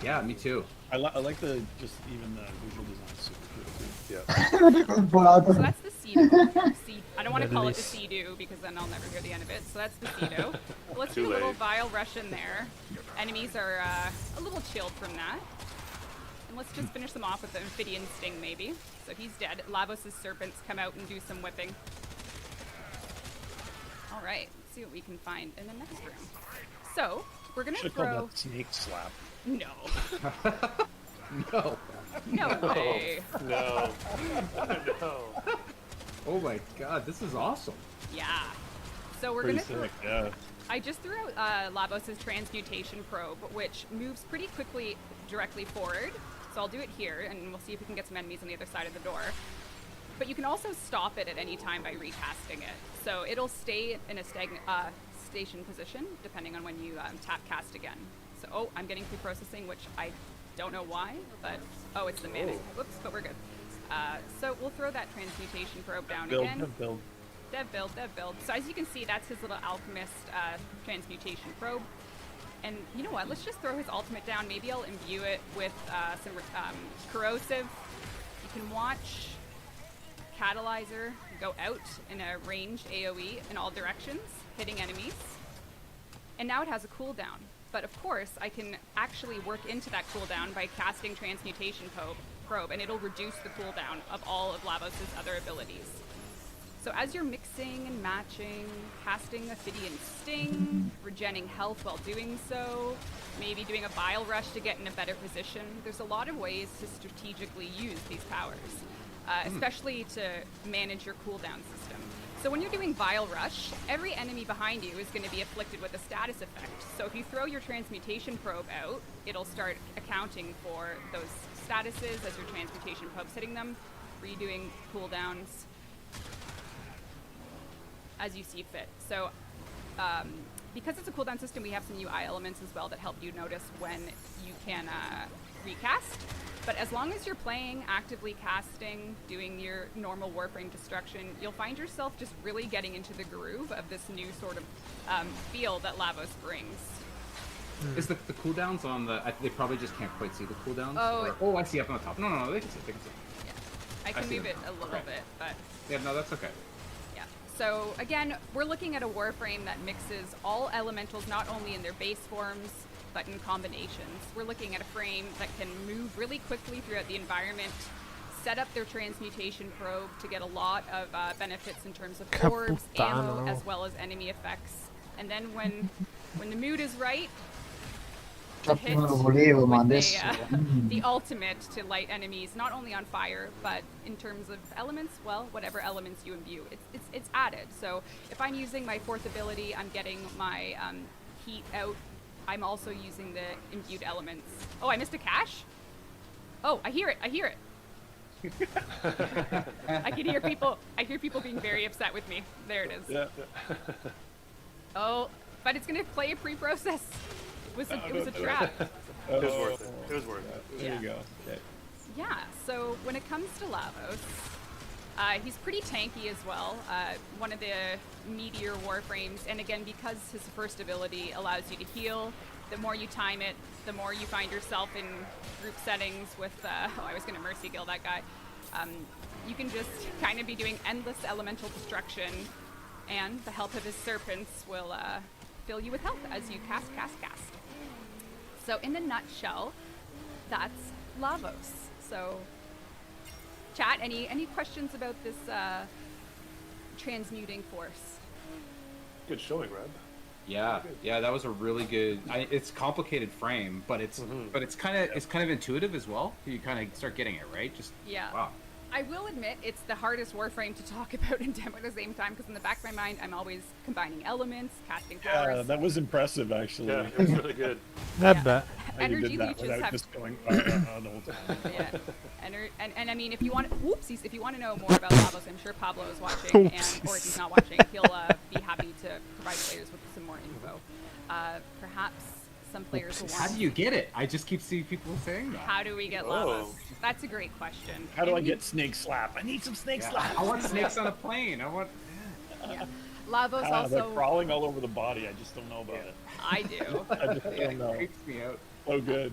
Yeah, me too. I like the just even the visual design is super cool too. So that's the Cedo. I don't want to call it the Cedo because then I'll never hear the end of it. So that's the Cedo. Let's do a little Vile Rush in there. Enemies are a little chilled from that. And let's just finish them off with the Ophidian Sting, maybe. So he's dead. Lavos' serpents come out and do some whipping. All right, let's see what we can find in the next room. So we're gonna Should have throw. called that snake slap. No. No. No way. No. No. Oh my god, this is awesome. Yeah. So we're Pretty gonna. sick, yeah. I just threw out Lavos' transmutation probe, which moves pretty quickly directly forward. So I'll do it here, and we'll see if we can get some enemies on the other side of the door. But you can also stop it at any time by recasting it. So it'll stay in a station position, depending on when you tap cast again. So, oh, I'm getting pre-processing, which I don't know why, but, oh, it's the manning. Whoops, but we're good. So we'll throw that transmutation probe down again. Build. Dev build. So as you can see, that's his little alchemist transmutation probe. And you know what? Let's just throw his ultimate down. Maybe I'll imbue it with some corrosive. You can watch Catalyzer go out in a ranged AoE in all directions, hitting enemies. And now it has a cooldown. But of course, I can actually work into that cooldown by casting Transmutation Probe, and it'll reduce the cooldown of all of Lavos' other abilities. So as you're mixing and matching, casting Ophidian Sting, regenning health while doing so, maybe doing a Vile Rush to get in a better position, there's a lot of ways to strategically use these powers, especially to manage your cooldown system. So when you're doing Vile Rush, every enemy behind you is going to be afflicted with a status effect. So if you throw your Transmutation Probe out, it'll start accounting for those statuses as your Transmutation Probe's hitting them, redoing cooldowns as you see fit. So because it's a cooldown system, we have some UI elements as well that help you notice when you can recast. But as long as you're playing, actively casting, doing your normal Warframe destruction, you'll find yourself just really getting into the groove of this new sort of feel that Lavos brings. Is the cooldowns on the... they probably just can't quite see the cooldowns? Oh, oh, I see up on the top. No, they can see it. Yeah. I can move it a little bit, but... Yeah, no, that's okay. Yeah. So, again, we're looking at a Warframe that mixes all elementals, not only in their base forms, but in combinations. We're looking at a frame that can move really quickly throughout the environment, set up their Transmutation Probe to get a lot of benefits in terms of orbs, ammo, as well as enemy effects. And then when the mood is right, to hit with the ultimate to light enemies not only on fire, but in terms of elements, well, whatever elements you imbue, it's added. So if I'm using my 4th ability, I'm getting my heat out. I'm also using the imbued elements. Oh, I missed a cache? Oh, I hear it. I can hear people. I hear people being very upset with me. There it is. Yeah. Oh, but it's gonna play a pre-process. It was a trap. It was worth it. It was worth it. There you go. Okay. Yeah, so when it comes to Lavos, he's pretty tanky as well. One of the meteor warframes, and again, because his first ability allows you to heal, the more you time it, the more you find yourself in group settings with, I was gonna mercy kill that guy. You can just kind of be doing endless elemental destruction, and the help of his serpents will fill you with health as you cast. So in a nutshell, that's Lavos. So, chat, any questions about this transmuting force? Good showing, Reb. Yeah, that was a really good. It's complicated frame, but it's kind of intuitive as well. You kind of start getting it right. Just wow. I will admit it's the hardest warframe to talk about and demo at the same time, because in the back of my mind I'm always combining elements, casting powers. Yeah, that was impressive actually. Yeah, it was really good. I bet. Energy leeches without have just going the whole time. yeah. And I mean, if you want to know more about Lavos, I'm sure Pablo is watching, or if he's not watching, he'll be happy to provide players with some more info. Perhaps some players will want. How do you get it? I just keep seeing people saying that. How do we get Lavos? That's a great question. How do I get snake slap? I need some snake slap. I want snakes on a plane. I want. Yeah. Lavos also. They're crawling all over the body. I just don't know about it. I do. I just don't know. It creeps me out. So good.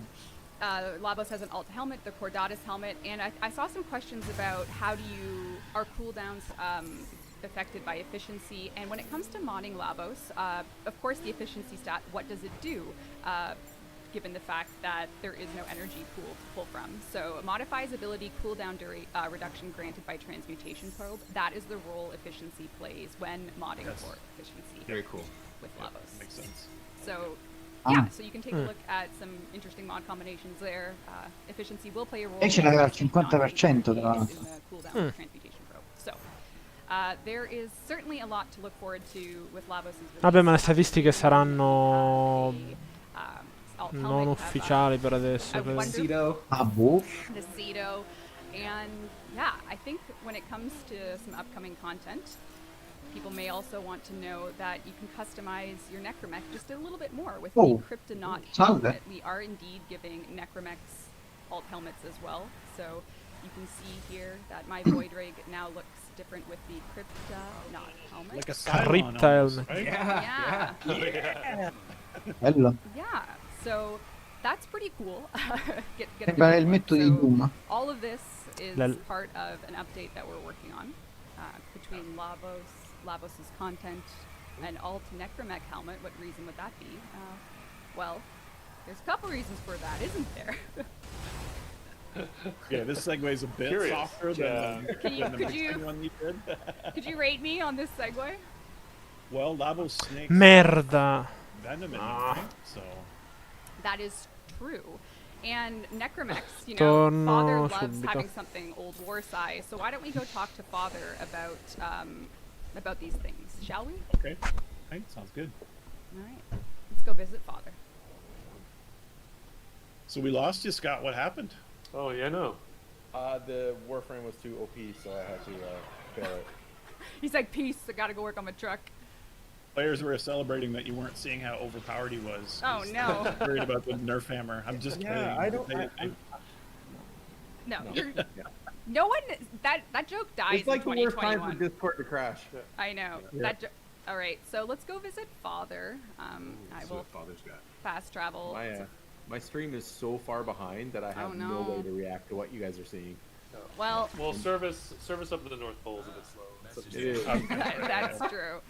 Lavos has an alt helmet, the Cordatus helmet, and I saw some questions about are cooldowns affected by efficiency, and when it comes to modding Lavos, of course the efficiency stat, what does it do? Given the fact that there is no energy pool to pull from. So modifies ability cooldown reduction granted by transmutation probe. That is the role efficiency plays when modding for efficiency. Very cool. With Lavos. Makes sense. So yeah, so you can take a look at some interesting mod combinations there. Efficiency will play a role. E ce l'aveva al 50% tra in l'altro. the cooldown transmutation probe. So there is certainly a lot to look forward to with Lavos' release. Vabbè, ma le statistiche saranno alt non helmet, ufficiali per adesso. a credo. wonderful- boh. the Cedo, and yeah, I think when it comes to some upcoming content, people may also want to know that you can customize your Necromech just a little bit more with the Kryptonaut helmet. We are indeed giving Necromechs alt helmets as well, so you can see here that my Void Rig now looks different with the Kryptonaut helmet. Like a Crypta helmet. right? Yeah. Bello. Yeah, so that's pretty cool. Get a Sembra good il look. metto di Doom. All of this is Lel. part of an update that we're working on between Lavos' content, and alt Necromech helmet. What reason would that be? Well, there's a couple reasons for that, isn't there? Yeah, this segue is a bit Curious. softer than Could you- the could mixing you- one you did. Could you rate me on this segue? Well, Lavos snakes Merda. venom in them, right? So That is true. And Necromechs, Torno Father loves subito. having something old war size. So why don't we go talk to Father about these things, shall we? okay, right, sounds good. All right, let's go visit Father. So we lost you, Scott. What happened? Oh yeah, no. The Warframe was too OP, so I had to bail it. He's like, peace, I gotta go work on my truck. Players were celebrating that you weren't seeing how overpowered he was. Oh, 'cause no. they were worried about the nerf hammer. I'm just kidding. Yeah, I don't. No, no one, that joke dies It's like in the worst time for 2021. Discord to crash. I know. Yeah. All right, so let's go visit Father. I So will what Father's got. fast travel. My stream is so far behind that I have no no. way to react to what you guys are seeing. Well, Well, service up to the North Pole is a bit slow. It is. that's true.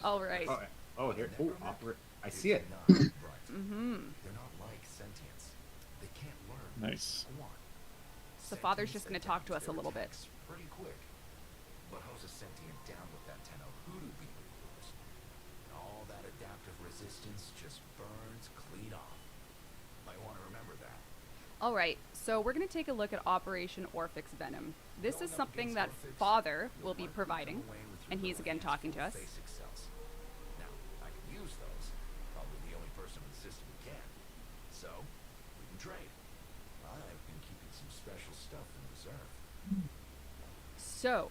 All right. Oh, here. Oh, I see it. Mm-hmm. Nice. So Father's just going to talk to us a little bit. Pretty quick. But how's a sentient down with that 10 hoodoo beam of yours? All that adaptive resistance just burns clean off. Might want to remember that. All right, so we're going to take a look at Operation Orphix Venom. This is something that Father will be providing, and he's again talking to us. Basic cells. Now, I can use those. Probably the only person in the system who can. So, we can trade. I've been keeping some special stuff in reserve. So,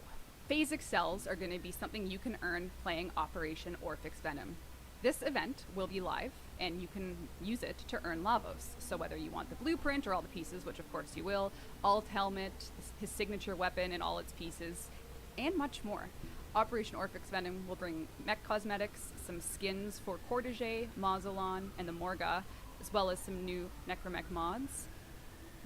phasic cells are going to be something you can earn playing Operation Orphix Venom. This event will be live, and you can use it to earn Lavos. So whether you want the blueprint or all the pieces, which of course you will, alt helmet, his signature weapon and all its pieces, and much more. Operation Orphix Venom will bring mech cosmetics, some skins for Cortege, Mazelon, and the Morga, as well as some new Necromech mods,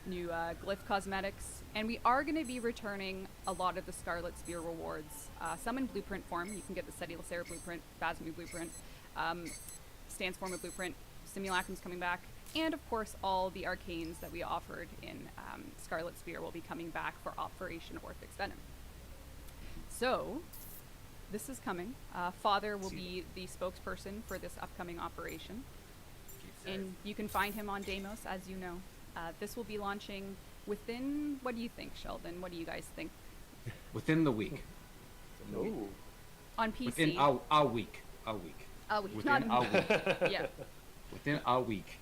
new glyph cosmetics, and we are going to be returning a lot of the Scarlet Spear rewards. Some in blueprint form. You can get the Seti Lacera blueprint, Phasmu blueprint, Stance Forma blueprint, Simulacrum's coming back, and of course all the arcanes that we offered in Scarlet Spear will be coming back for Operation Orphix Venom. So, this is coming. Father will be the spokesperson for this upcoming operation. And you can find him on Deimos, as you know. This will be launching within, what do you think, Sheldon? What do you guys think? Within the week. Ooh. On PC. Within a week. A week. A week. Within Not a week. Yeah. Within a week.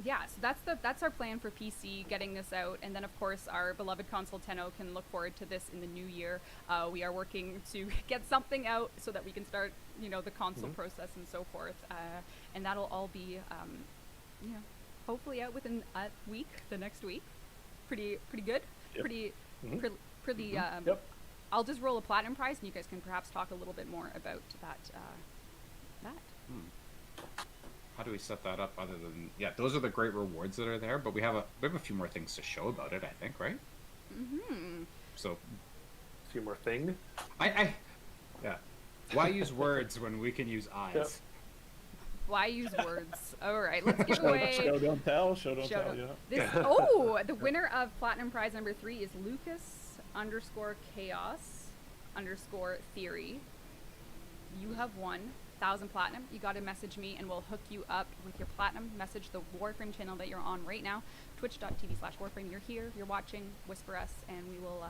Yeah, so that's our plan for PC, getting this out, and then of course our beloved console Tenno can look forward to this in the new year. We are working to get something out so that we can start, the console process and so forth, and that'll all be, hopefully out within a week, the next week. Pretty good. Yep. Pretty. Yep. I'll just roll a platinum prize, and you guys can perhaps talk a little bit more about that. How do we set that up other than those are the great rewards that are there, but we have a few more things to show about it, I think, right? So A few more thing. Why use words when we can use eyes? Yep. Why use words? All right, let's give away. Show don't tell. Show don't tell. Yeah. The winner of platinum prize number 3 is Lucas_Chaos_Theory. You have won 1,000 platinum. You got to message me and we'll hook you up with your platinum. Message the Warframe channel that you're on right now, twitch.tv/Warframe. You're here, you're watching, whisper us, and we will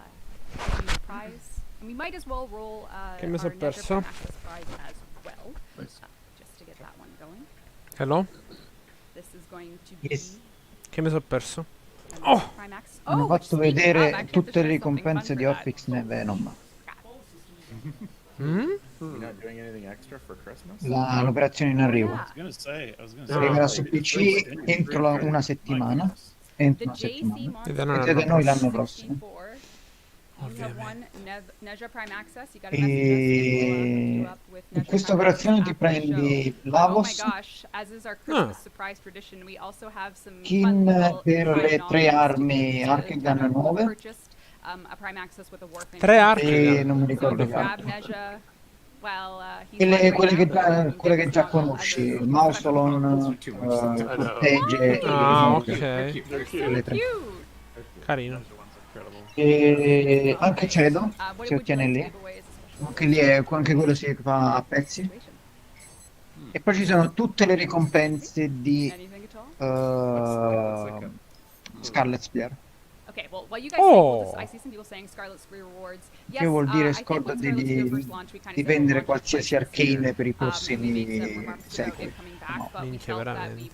give you a prize. And we might as well roll our Nectar Access prize as well, just to get that one going. Hello? This is going to be... Yes. Che mi sono perso? Primax. Hanno fatto vedere tutte le ricompense di Orphix Venom. You're not doing anything extra for Christmas? L'operazione in arrivo. I was gonna say. Arriverà su PC entro una settimana. Entro una settimana. E da noi l'anno prossimo. E in questa operazione ti prendi Lavos, skin per le 3 armi Archegan nuove. 3 archi. E non mi ricordo che altro. Quelle che già conosci, Mausolon, Tege. Ok. Quelle 3. Carino. E anche Cedo si ottiene lì. Anche lì anche quello si fa a pezzi. E poi ci sono tutte le ricompense di Scarlet Spear. Okay, well, while you guys think, I see some people saying Scarlet Spear rewards. Yes, Che vuol dire scordati di vendere qualsiasi arcane per i prossimi secoli. No. Minchia, veramente.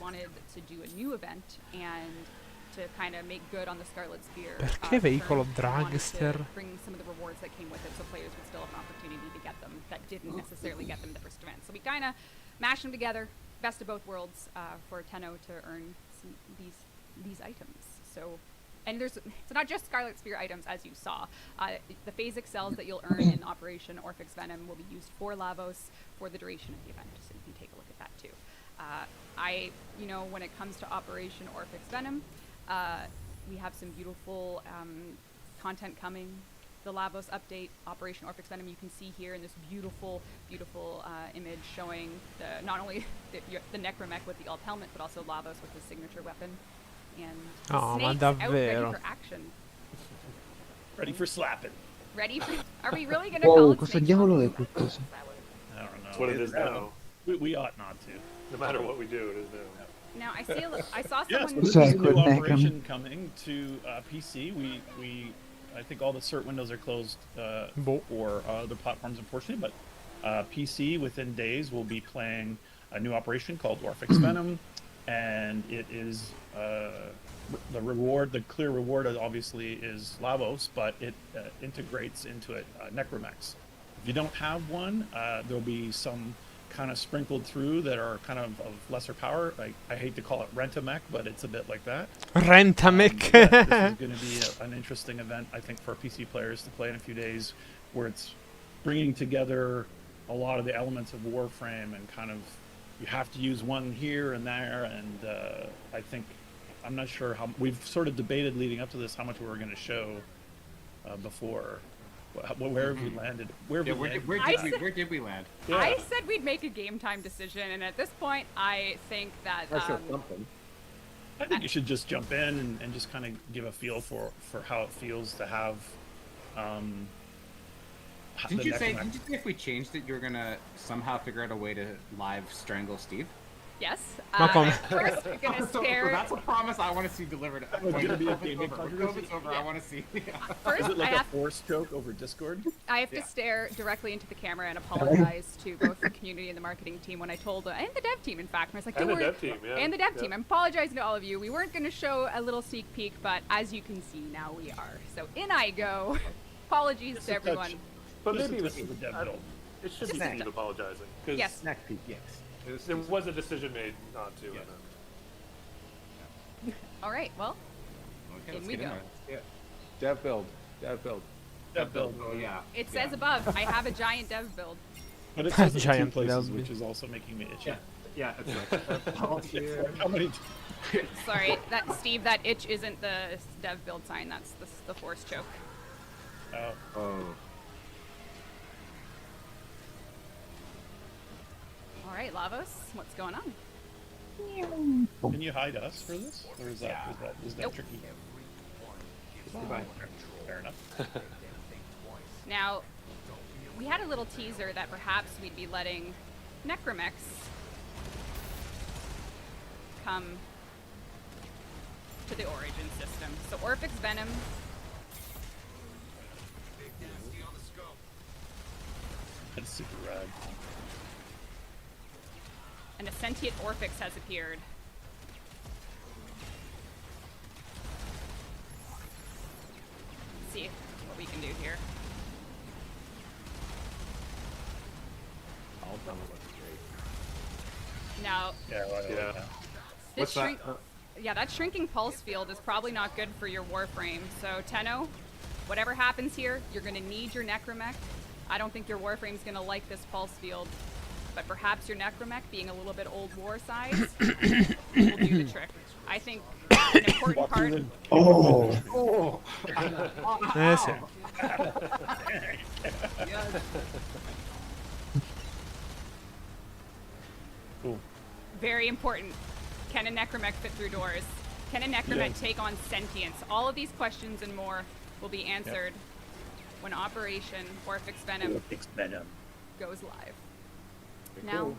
To kind of make good on the Scarlet Spear. Perché veicolo Dragster? Bring some of the rewards that came with it, so players would still have an opportunity to get them that didn't necessarily get them in the first event. So we kind of mashed them together, best of both worlds, for Tenno to earn these items. So, and it's not just Scarlet Spear items, as you saw. The phasic cells that you'll earn in Operation Orphix Venom will be used for Lavos for the duration of the event, so you can take a look at that too. When it comes to Operation Orphix Venom, we have some beautiful content coming. The Lavos update, Operation Orphix Venom, you can see here in this beautiful image showing not only the Necromech with the alt helmet, but also Lavos with his signature weapon. And snakes out ready for action. Ready for slapping. Are we really going to call it Cosa diavolo è quel coso? I don't know. That's what it is now. We ought not to. No matter what we do, it is now. Now I saw Yes, someone. this is a new operation coming to PC. I think all the cert windows are closed for other platforms, unfortunately. But PC within days will be playing a new operation called Orphix Venom, and it is the clear reward obviously is Lavos, but it integrates into it Necromechs. If you don't have one, there'll be some kind of sprinkled through that are kind of lesser power. I hate to call it Rent-A-Mech, but it's a bit like that. Rent-A-Mech. This is going to be an interesting event, I think, for PC players to play in a few days, where it's bringing together a lot of the elements of Warframe and kind of you have to use one here and there. And I think, I'm not sure how, we've sort of debated leading up to this how much we were going to show before. Where have we landed? Where did we land? Yeah. I said we'd make a game time decision, and at this point, I think that I think you should just jump in and just kind of give a feel for how it feels to have. Didn't you say if we changed it, you were gonna somehow figure out a way to live strangle Steve? Yes. First, we're gonna stare. So that's a promise I want to see delivered. When COVID's over, I want to see. First, is it like a force choke over Discord? I have to stare directly into the camera and apologize to both the community and the marketing team when I told, and the dev team, in fact. I was like, and the dev team, yeah. And the dev team. I'm apologizing to all of you. We weren't going to show a little sneak peek, but as you can see, now we are. So in I go. Apologies to everyone. But maybe it was the dev build. It should be Steve apologizing. Yes. Snack peek, yes. There was a decision made not to. Yeah. All right, well, in we go. Yeah. Dev build. Oh yeah. It says above, I have a giant dev build. But it says Giant two places, dev. which is also making me itchy. Yeah, it's like, How many? Sorry, Steve, that itch isn't the dev build sign. That's the force choke. Oh. All right, Lavos, what's going on? Can you hide us for this, or is that Nope. tricky? Goodbye. Fair enough. Now, we had a little teaser that perhaps we'd be letting Necromechs come to the origin system. So Orphix Venom. That's super rad. And a sentient Orphix has appeared. Let's see what we can do here. All done with great. Now, Yeah. What's that? that shrinking pulse field is probably not good for your Warframe. So Tenno, whatever happens here, you're going to need your Necromech. I don't think your Warframe's going to like this pulse field, but perhaps your Necromech, being a little bit old war size, will do the trick. I think an important part. Oh. Sì. Cool. Very important. Can a Necromech fit through doors? Can a Necromech take on sentience? All of these questions and more will be answered when Operation Orphix Venom goes live. Now,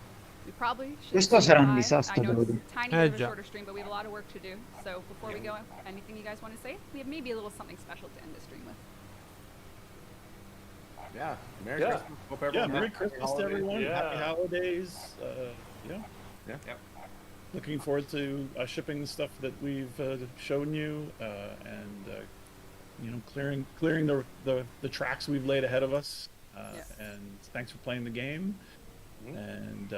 we probably should Questo sarà un say disastro, goodbye. I know devo it's dire. a tiny bit of a già. shorter stream, but we have a lot of work to do. So before we go, anything you guys want to say? We have maybe a little something special to end the stream with. Yeah. Merry Yeah. Christmas. Hope everyone Yeah, has Merry happy Christmas to holidays. everyone. Yeah. Happy holidays. Yep. Looking forward to shipping the stuff that we've shown you, and clearing the tracks we've laid ahead of us. And thanks for playing the game. And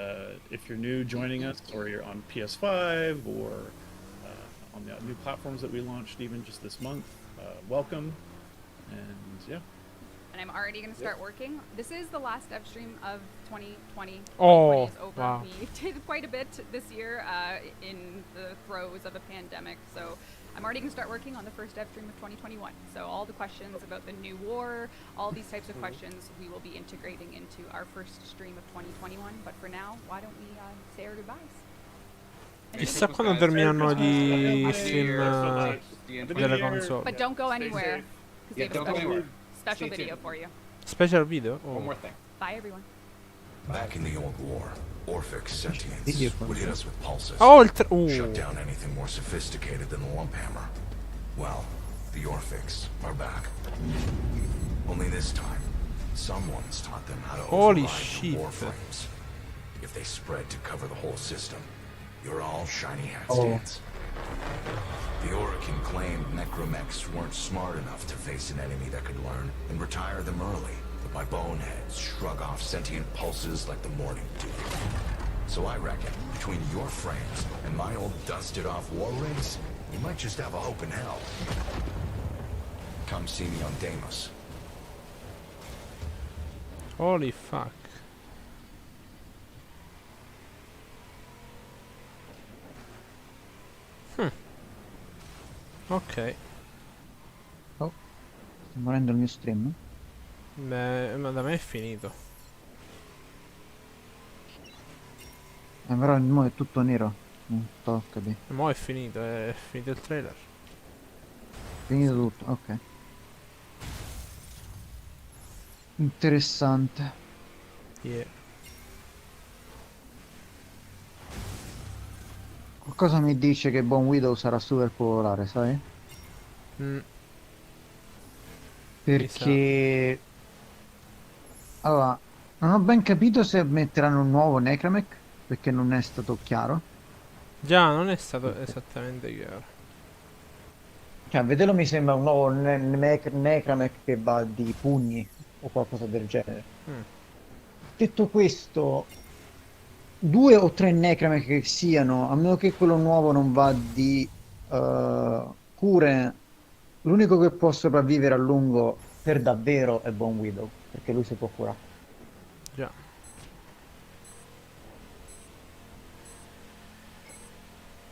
if you're new joining us, or you're on PS5 or on the new platforms that we launched even just this month, welcome. And yeah. And I'm already going to start working. This is the last dev stream of 2020. Oh, 2020 is over. wow. We did quite a bit this year in the throes of a pandemic. So I'm already going to start working on the first dev stream of 2021. So all the questions about the new war, all these types of questions, we will be integrating into our first stream of 2021. But for now, why don't we say our goodbyes? Chissà quando terminano gli stream delle console. But don't go anywhere. 'Cause we have a don't go special- anywhere. Special Stay video tuned. for you. Special video? Oh. One more thing. Bye, everyone. Back in the old war, Orphix sentience would hit us with pulses. Oh, Shut down anything more sophisticated than the lump hammer. Well, the Orphix are back. Only this time, someone's taught them how to Holy override shit. the warframes. If they spread to cover the whole system, you're all shiny hat Oh. stands. The Orokin claimed Necromechs weren't smart enough to face an enemy that could learn and retire them early. but my boneheads shrug off sentient pulses like the morning dew. So I reckon, between your frames and my old dusted-off war rigs, we might just have a hope in hell. Come see me on Deimos. Holy fuck. Ok. Oh, sto morendo il mio stream. Beh, ma da me è finito. Però mo è tutto nero. Non sto a capire. Mo' è finito il trailer. Finito tutto, ok. Interessante. Yeah. Qualcosa mi dice che Bon Widow sarà super popolare, sai? Mm, Perché... Allora, non ho ben capito se metteranno un nuovo Necramech, perché non è stato chiaro. già, non è stato esattamente chiaro. Cioè, a vederlo mi sembra un nuovo Necramech che va di pugni o qualcosa del genere. Mm. Detto questo, 2 o 3 Necramech che siano, a meno che quello nuovo non va di cure, l'unico che può sopravvivere a lungo per davvero è Bon Widow, perché lui si può curare. Già.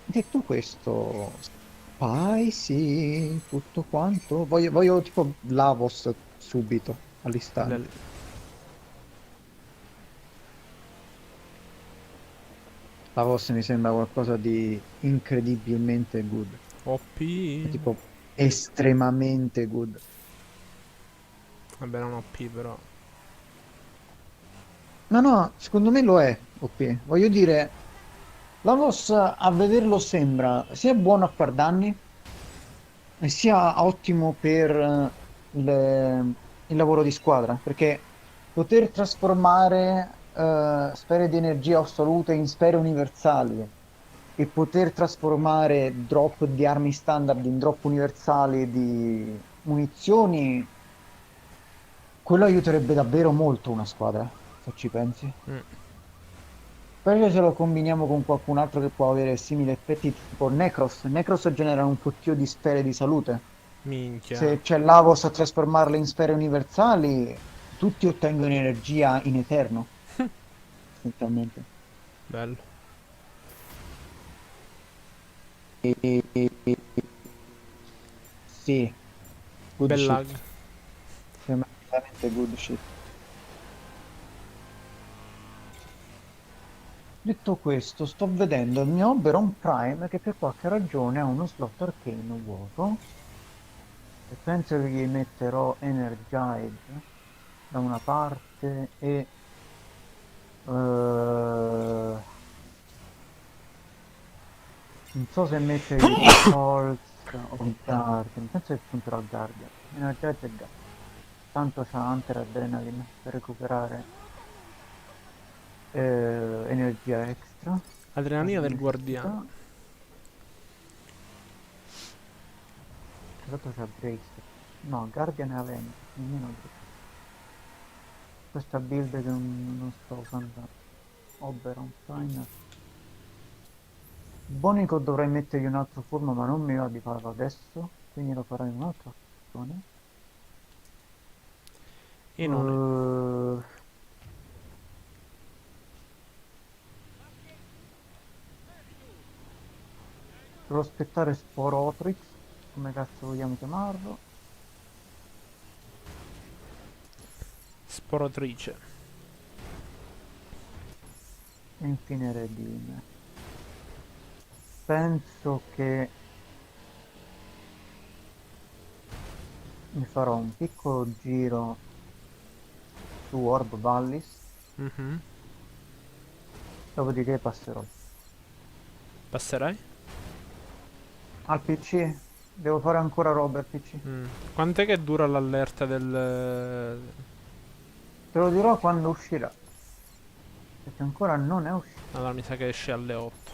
Detto questo, spicy, tutto quanto. Voglio tipo Lavos subito, all'istante. Lavos mi sembra qualcosa di incredibilmente good. OP. Tipo estremamente good. Vabbè, non OP però. No, no, secondo me lo è, OP. Voglio dire, Lavos a vederlo sembra sia buono a far danni e sia ottimo per il lavoro di squadra, perché poter trasformare sfere di energia assolute in sfere universali e poter trasformare drop di armi standard in drop universali di munizioni, quello aiuterebbe davvero molto una squadra, se ci pensi. Mm. Poi se lo combiniamo con qualcun altro che può avere simili effetti, tipo Necros. Necros genera un fottio di sfere di salute. Minchia. Se c'è Lavos a trasformarle in sfere universali, tutti ottengono energia in eterno, essenzialmente. Bello. Sì, good Bel lag. shit. Sembra veramente good shit. Detto questo, sto vedendo il mio Oberon Prime che per qualche ragione ha uno slot arcane vuoto e penso che gli metterò Energize da una parte e non so se mettergli Pulse o Guardian, penso che punterò al Guardian. Energize e Guardian. Tanto c'ha Hunter Adrenaline per recuperare energia extra. Adrenalina del guardiano. Esatto, c'è Brace. No, Guardian e Avengers, nemmeno Brace. Questa build che non sto usando. Oberon, Prime. Bonico dovrei mettergli un altro forno, ma non mi va di farlo adesso, quindi lo farò in un'altra opzione. E non Devo aspettare Sporotrix, come cazzo vogliamo chiamarlo. Sporotrice. E infine Redine. Penso che mi farò un piccolo giro su Orb Vallis, Mhm. dopodiché passerò Passerai? al PC. Devo fare ancora robe al PC. Quant'è che dura l'allerta del... Te lo dirò quando uscirà, perché ancora non è uscito. Allora mi sa che esce alle 8.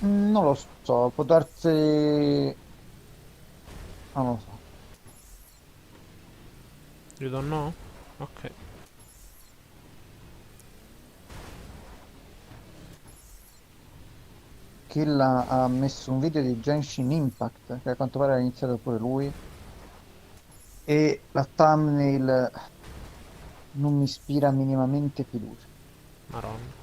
Non lo so, può darsi... non lo so. You don't know? Ok. Kill ha messo un video di Genshin Impact, che a quanto pare ha iniziato pure lui, e la thumbnail non mi ispira minimamente fiducia. Maronna.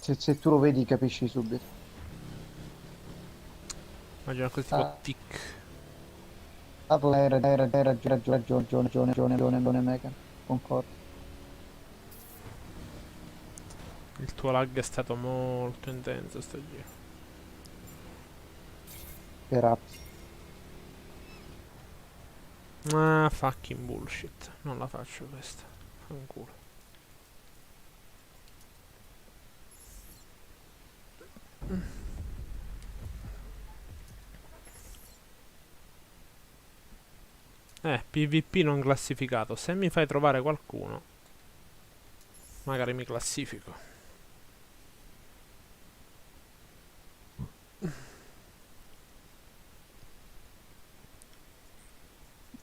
Se tu lo vedi capisci subito. Immagino così tipo Ah, tic. ragione, Megan. Concordo. Il tuo lag è stato molto intenso sto giro. Perhaps. Ah, fucking bullshit. Non la faccio questa. Fanculo. PvP non classificato. Se mi fai trovare qualcuno, magari mi classifico.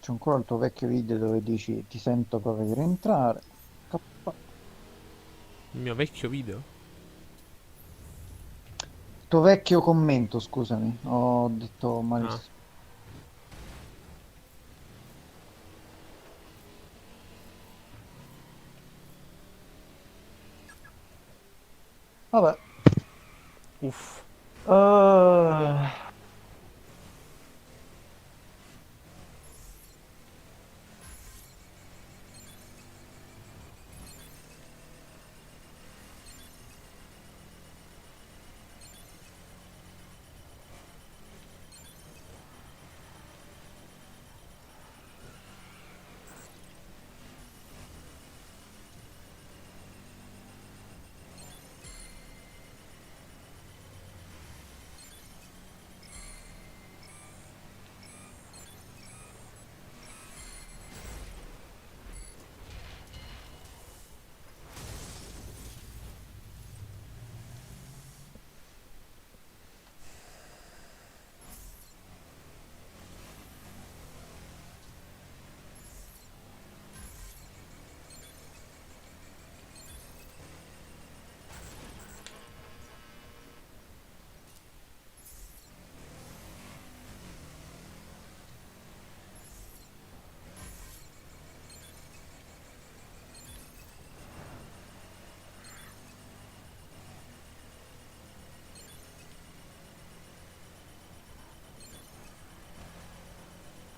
C'è ancora il tuo vecchio video dove dici ti sento proprio di rientrare. K. Il mio vecchio video? Il tuo vecchio commento, scusami, ho detto Ah. malissimo. Vabbè. Uff.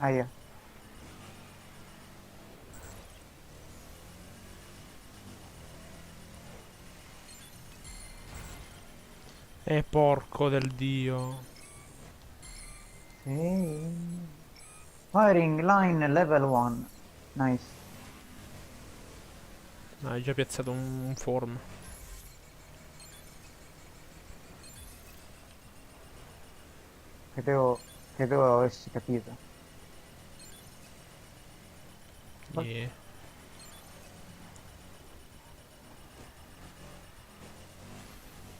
Aia. Porco del dio. Sì. Firing line level 1. Nice. Hai già piazzato un form. Credevo avessi capito. Yeah.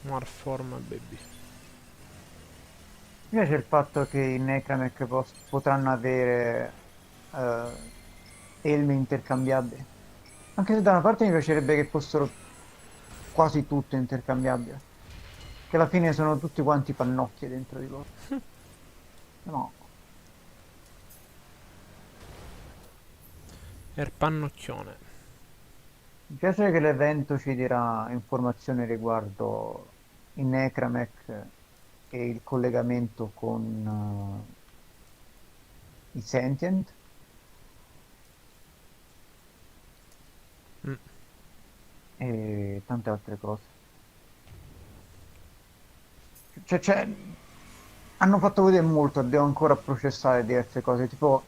More form, baby. Mi piace il fatto che i Necramech potranno avere elmi intercambiabili. Anche se da una parte mi piacerebbe che fossero quasi tutte intercambiabili. Che alla fine sono tutti quanti pannocchie dentro di loro. No. Pannocchione. Mi piace che l'evento ci dirà informazioni riguardo i Necramech e il collegamento con i Sentient. Mm. E tante altre cose. Hanno fatto vedere molto, devo ancora processare diverse cose, tipo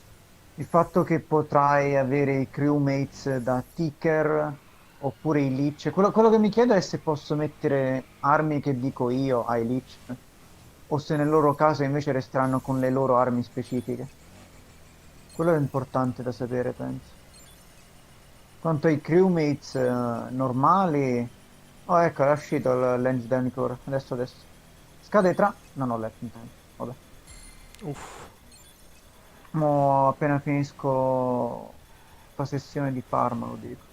il fatto che potrai avere i crewmates da ticker oppure i leech. Quello che mi chiedo è se posso mettere armi che dico io ai leech o se nel loro caso invece resteranno con le loro armi specifiche. Quello è importante da sapere, penso. Quanto ai crewmates normali... Oh, ecco, è uscito il Lansdowne Core. Adesso. Scade tra... Non ho letto intanto. Vabbè. Uff. Mo appena finisco la sessione di farm, lo dico.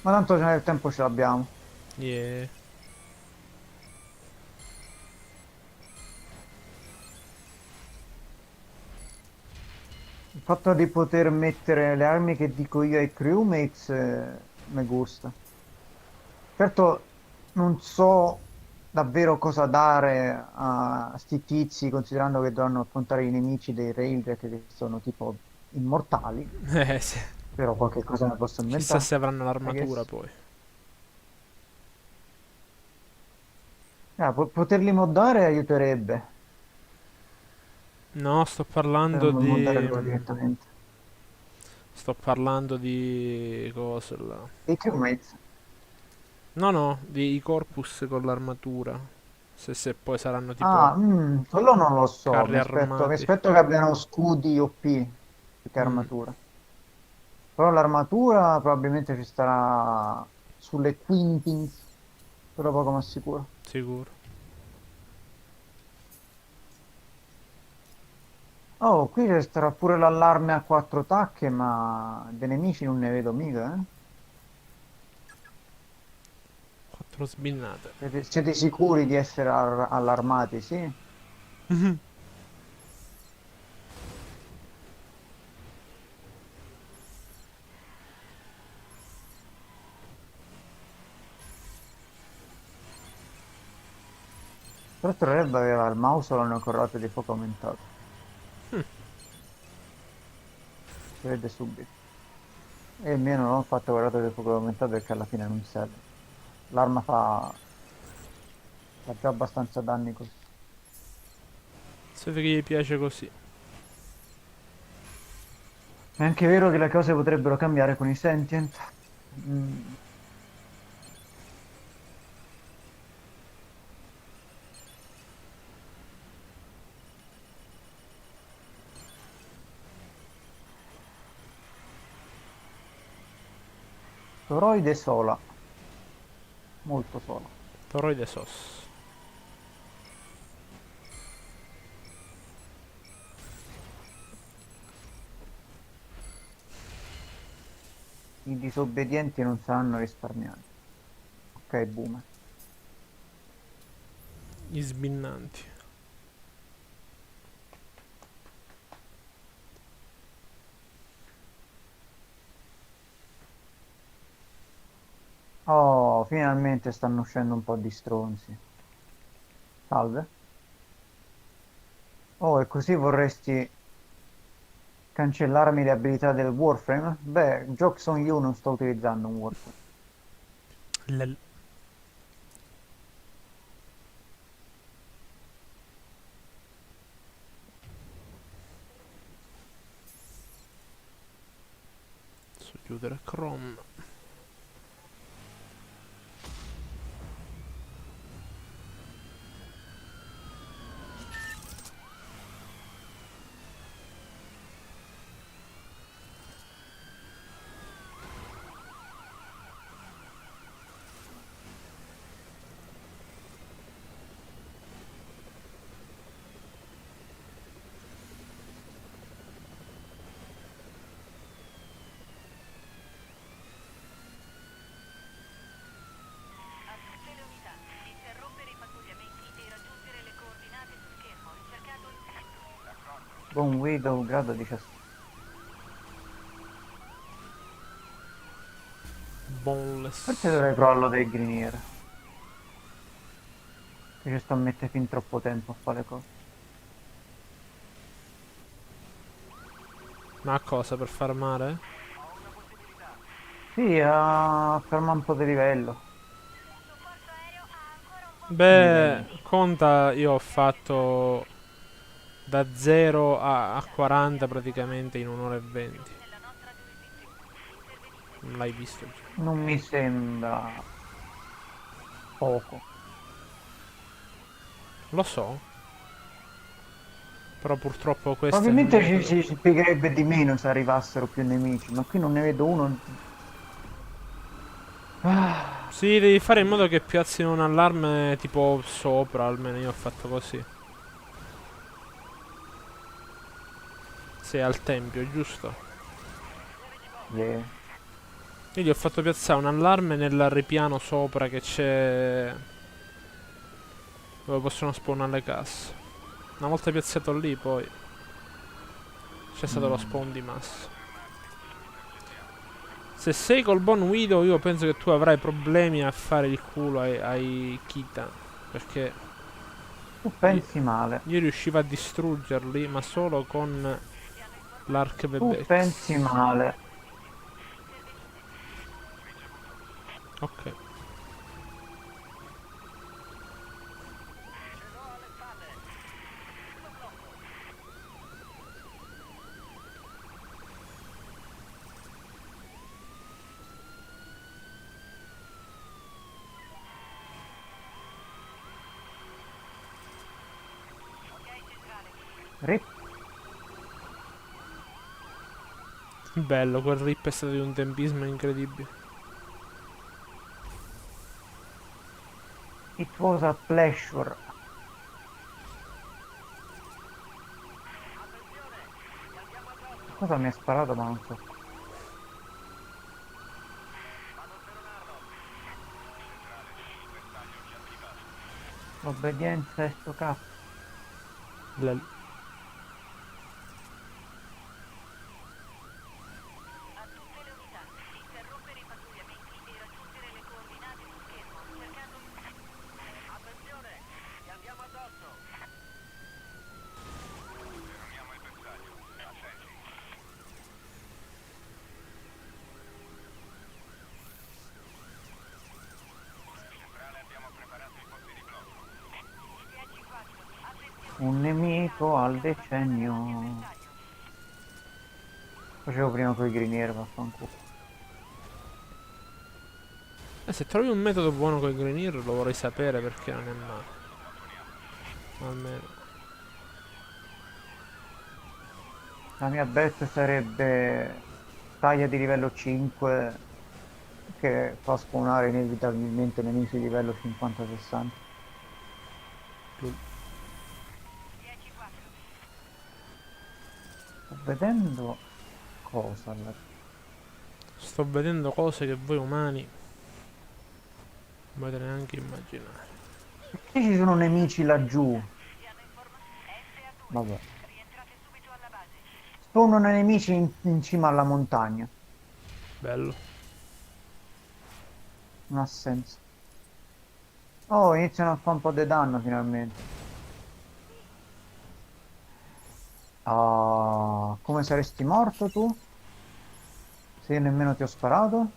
Ma tanto nel tempo ce l'abbiamo. Yeah. Il fatto di poter mettere le armi che dico io ai crewmates mi gusta. Certo, non so davvero cosa dare a sti tizi, considerando che dovranno affrontare i nemici dei Railjack che sono tipo immortali, Sì. però qualche cosa ne posso Chissà inventare, se avranno I l'armatura guess. poi. Poterli moddare aiuterebbe, No, sto parlando poterlo moddare di... loro direttamente. Sto parlando di... Cosa là? E i crewmates? No, no, di i corpus con l'armatura. Se poi saranno tipo Ah, quello non lo so, carri mi armati. aspetto che abbiano scudi OP più che Mm, armatura. Però l'armatura probabilmente ci starà sulle Quintings, però poco ma sicuro. sicuro. Oh, qui ci starà pure l'allarme a quattro tacche, ma dei nemici non ne vedo mica, eh? 4 sbinnate. Siete sicuri di essere allarmati, sì? Tra l'altro Reb aveva il mouse e corrate di fuoco aumentato. Si vede subito. E il mio non ho fatto corrate di fuoco aumentato perché alla fine non serve. L'arma fa già abbastanza danni così. Se vede che gli piace così. È anche vero che le cose potrebbero cambiare con i sentient. Mm. Toroide sola, molto sola. Toroide sos. I disobbedienti non saranno risparmiati. Ok, boomer. Gli sbinnanti. Oh, finalmente stanno uscendo un po' di stronzi. Salve. Oh, e così vorresti cancellarmi le abilità del Warframe? Beh, Jokes on You non sto utilizzando un Warframe. Lel. Posso chiudere Chrome. Buon Widow, grado 17. Forse Boneless. dovrei provarlo del Griniere. Che ci sto a mettere fin troppo tempo a fare cose. Ma cosa per farmare? Sì, a fermare un po' di livello. Beh, Livelli. conta, io ho fatto da 0 a 40 praticamente in un'ora e 20. Non l'hai visto già. Non mi sembra poco. Lo so, però purtroppo questo è il Probabilmente metodo. ci spiegherebbe di meno se arrivassero più nemici, ma qui non ne vedo uno. Ah, Sì, devi fare in modo che piazzino un allarme tipo sopra, almeno io ho fatto così. sei al tempio, giusto? Yeah. Io gli ho fatto piazzare un allarme nel ripiano sopra che c'è, dove possono spawnare le casse. Una volta piazzato lì, poi c'è stato lo spawn di massa. Se sei col buon Guido, io penso che tu avrai problemi a fare il culo ai Kita. Perché Tu pensi male. io riuscivo a distruggerli, ma solo con l'arc Tu pensi Webex. male. Ok. Rip. Bello, quel rip è stato di un tempismo incredibile. It was a pleasure. Cosa mi ha sparato ma non so. L'obbedienza è sto cazzo. Un nemico al decennio. Facevo prima con i grinieri, vaffanculo. Se trovi un metodo buono con i Grenier lo vorrei sapere perché non è male. Almeno. La mia bet sarebbe taglia di livello 5 che fa spawnare inevitabilmente nemici di livello 50-60. Sto vedendo cosa là. Sto vedendo cose che voi umani non potete neanche immaginare. Perché ci sono nemici laggiù? Vabbè. Spawnano nemici in cima alla montagna. Bello. Non ha senso. Oh, iniziano a fare un po' di danno finalmente. Ah, come saresti morto tu? Se io nemmeno ti ho sparato?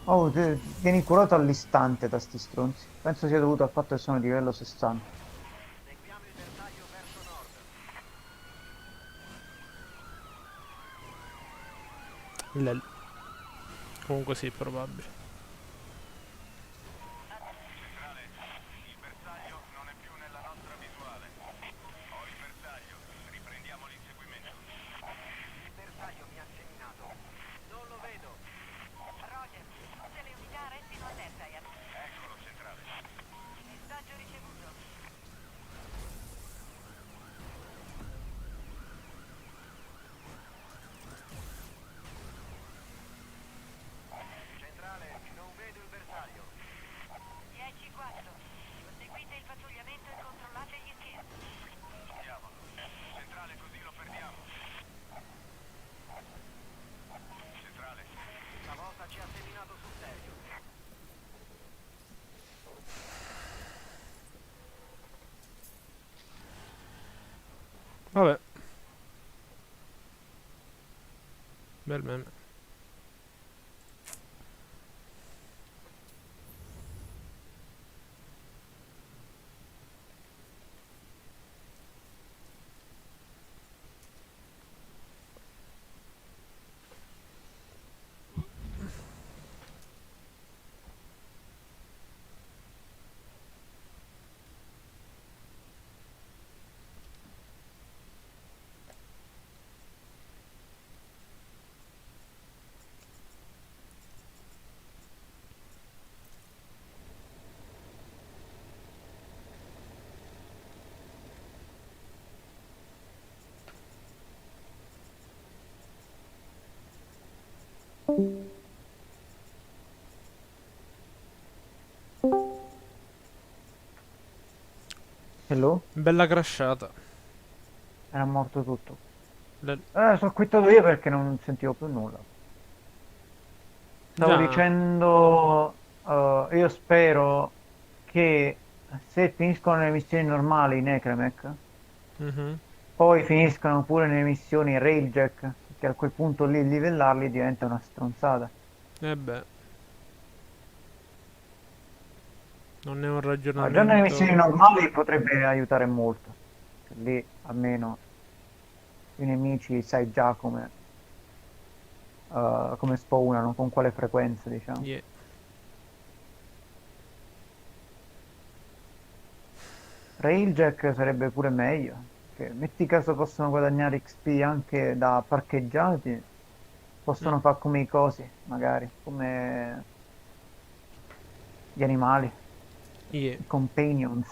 Oh, vieni curato all'istante da sti stronzi. Penso sia dovuto al fatto che sono di livello 60. Lel. Comunque sì, è probabile. Vabbè. Bel meme. Hello? Bella crashata. Era morto tutto. Le- Sono quittato io perché non sentivo più nulla. Stavo Già. dicendo, io spero che se finiscono le missioni normali in Ecremec, Mhm. poi finiscano pure le missioni Railjack, che a quel punto lì livellarli diventa una stronzata. E beh, non è un Ma già nelle missioni ragionamento. normali potrebbe aiutare molto. Cioè, lì almeno i nemici sai già come spawnano, con quale frequenza, diciamo. Yeah. Railjack sarebbe pure meglio, che metti caso possono guadagnare XP anche da parcheggiati, Mm, possono fare come i cosi, magari, come gli animali, yeah. i companions.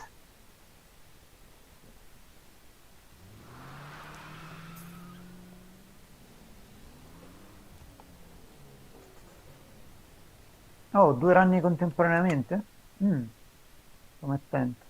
Oh, due ranni contemporaneamente? Sono attento.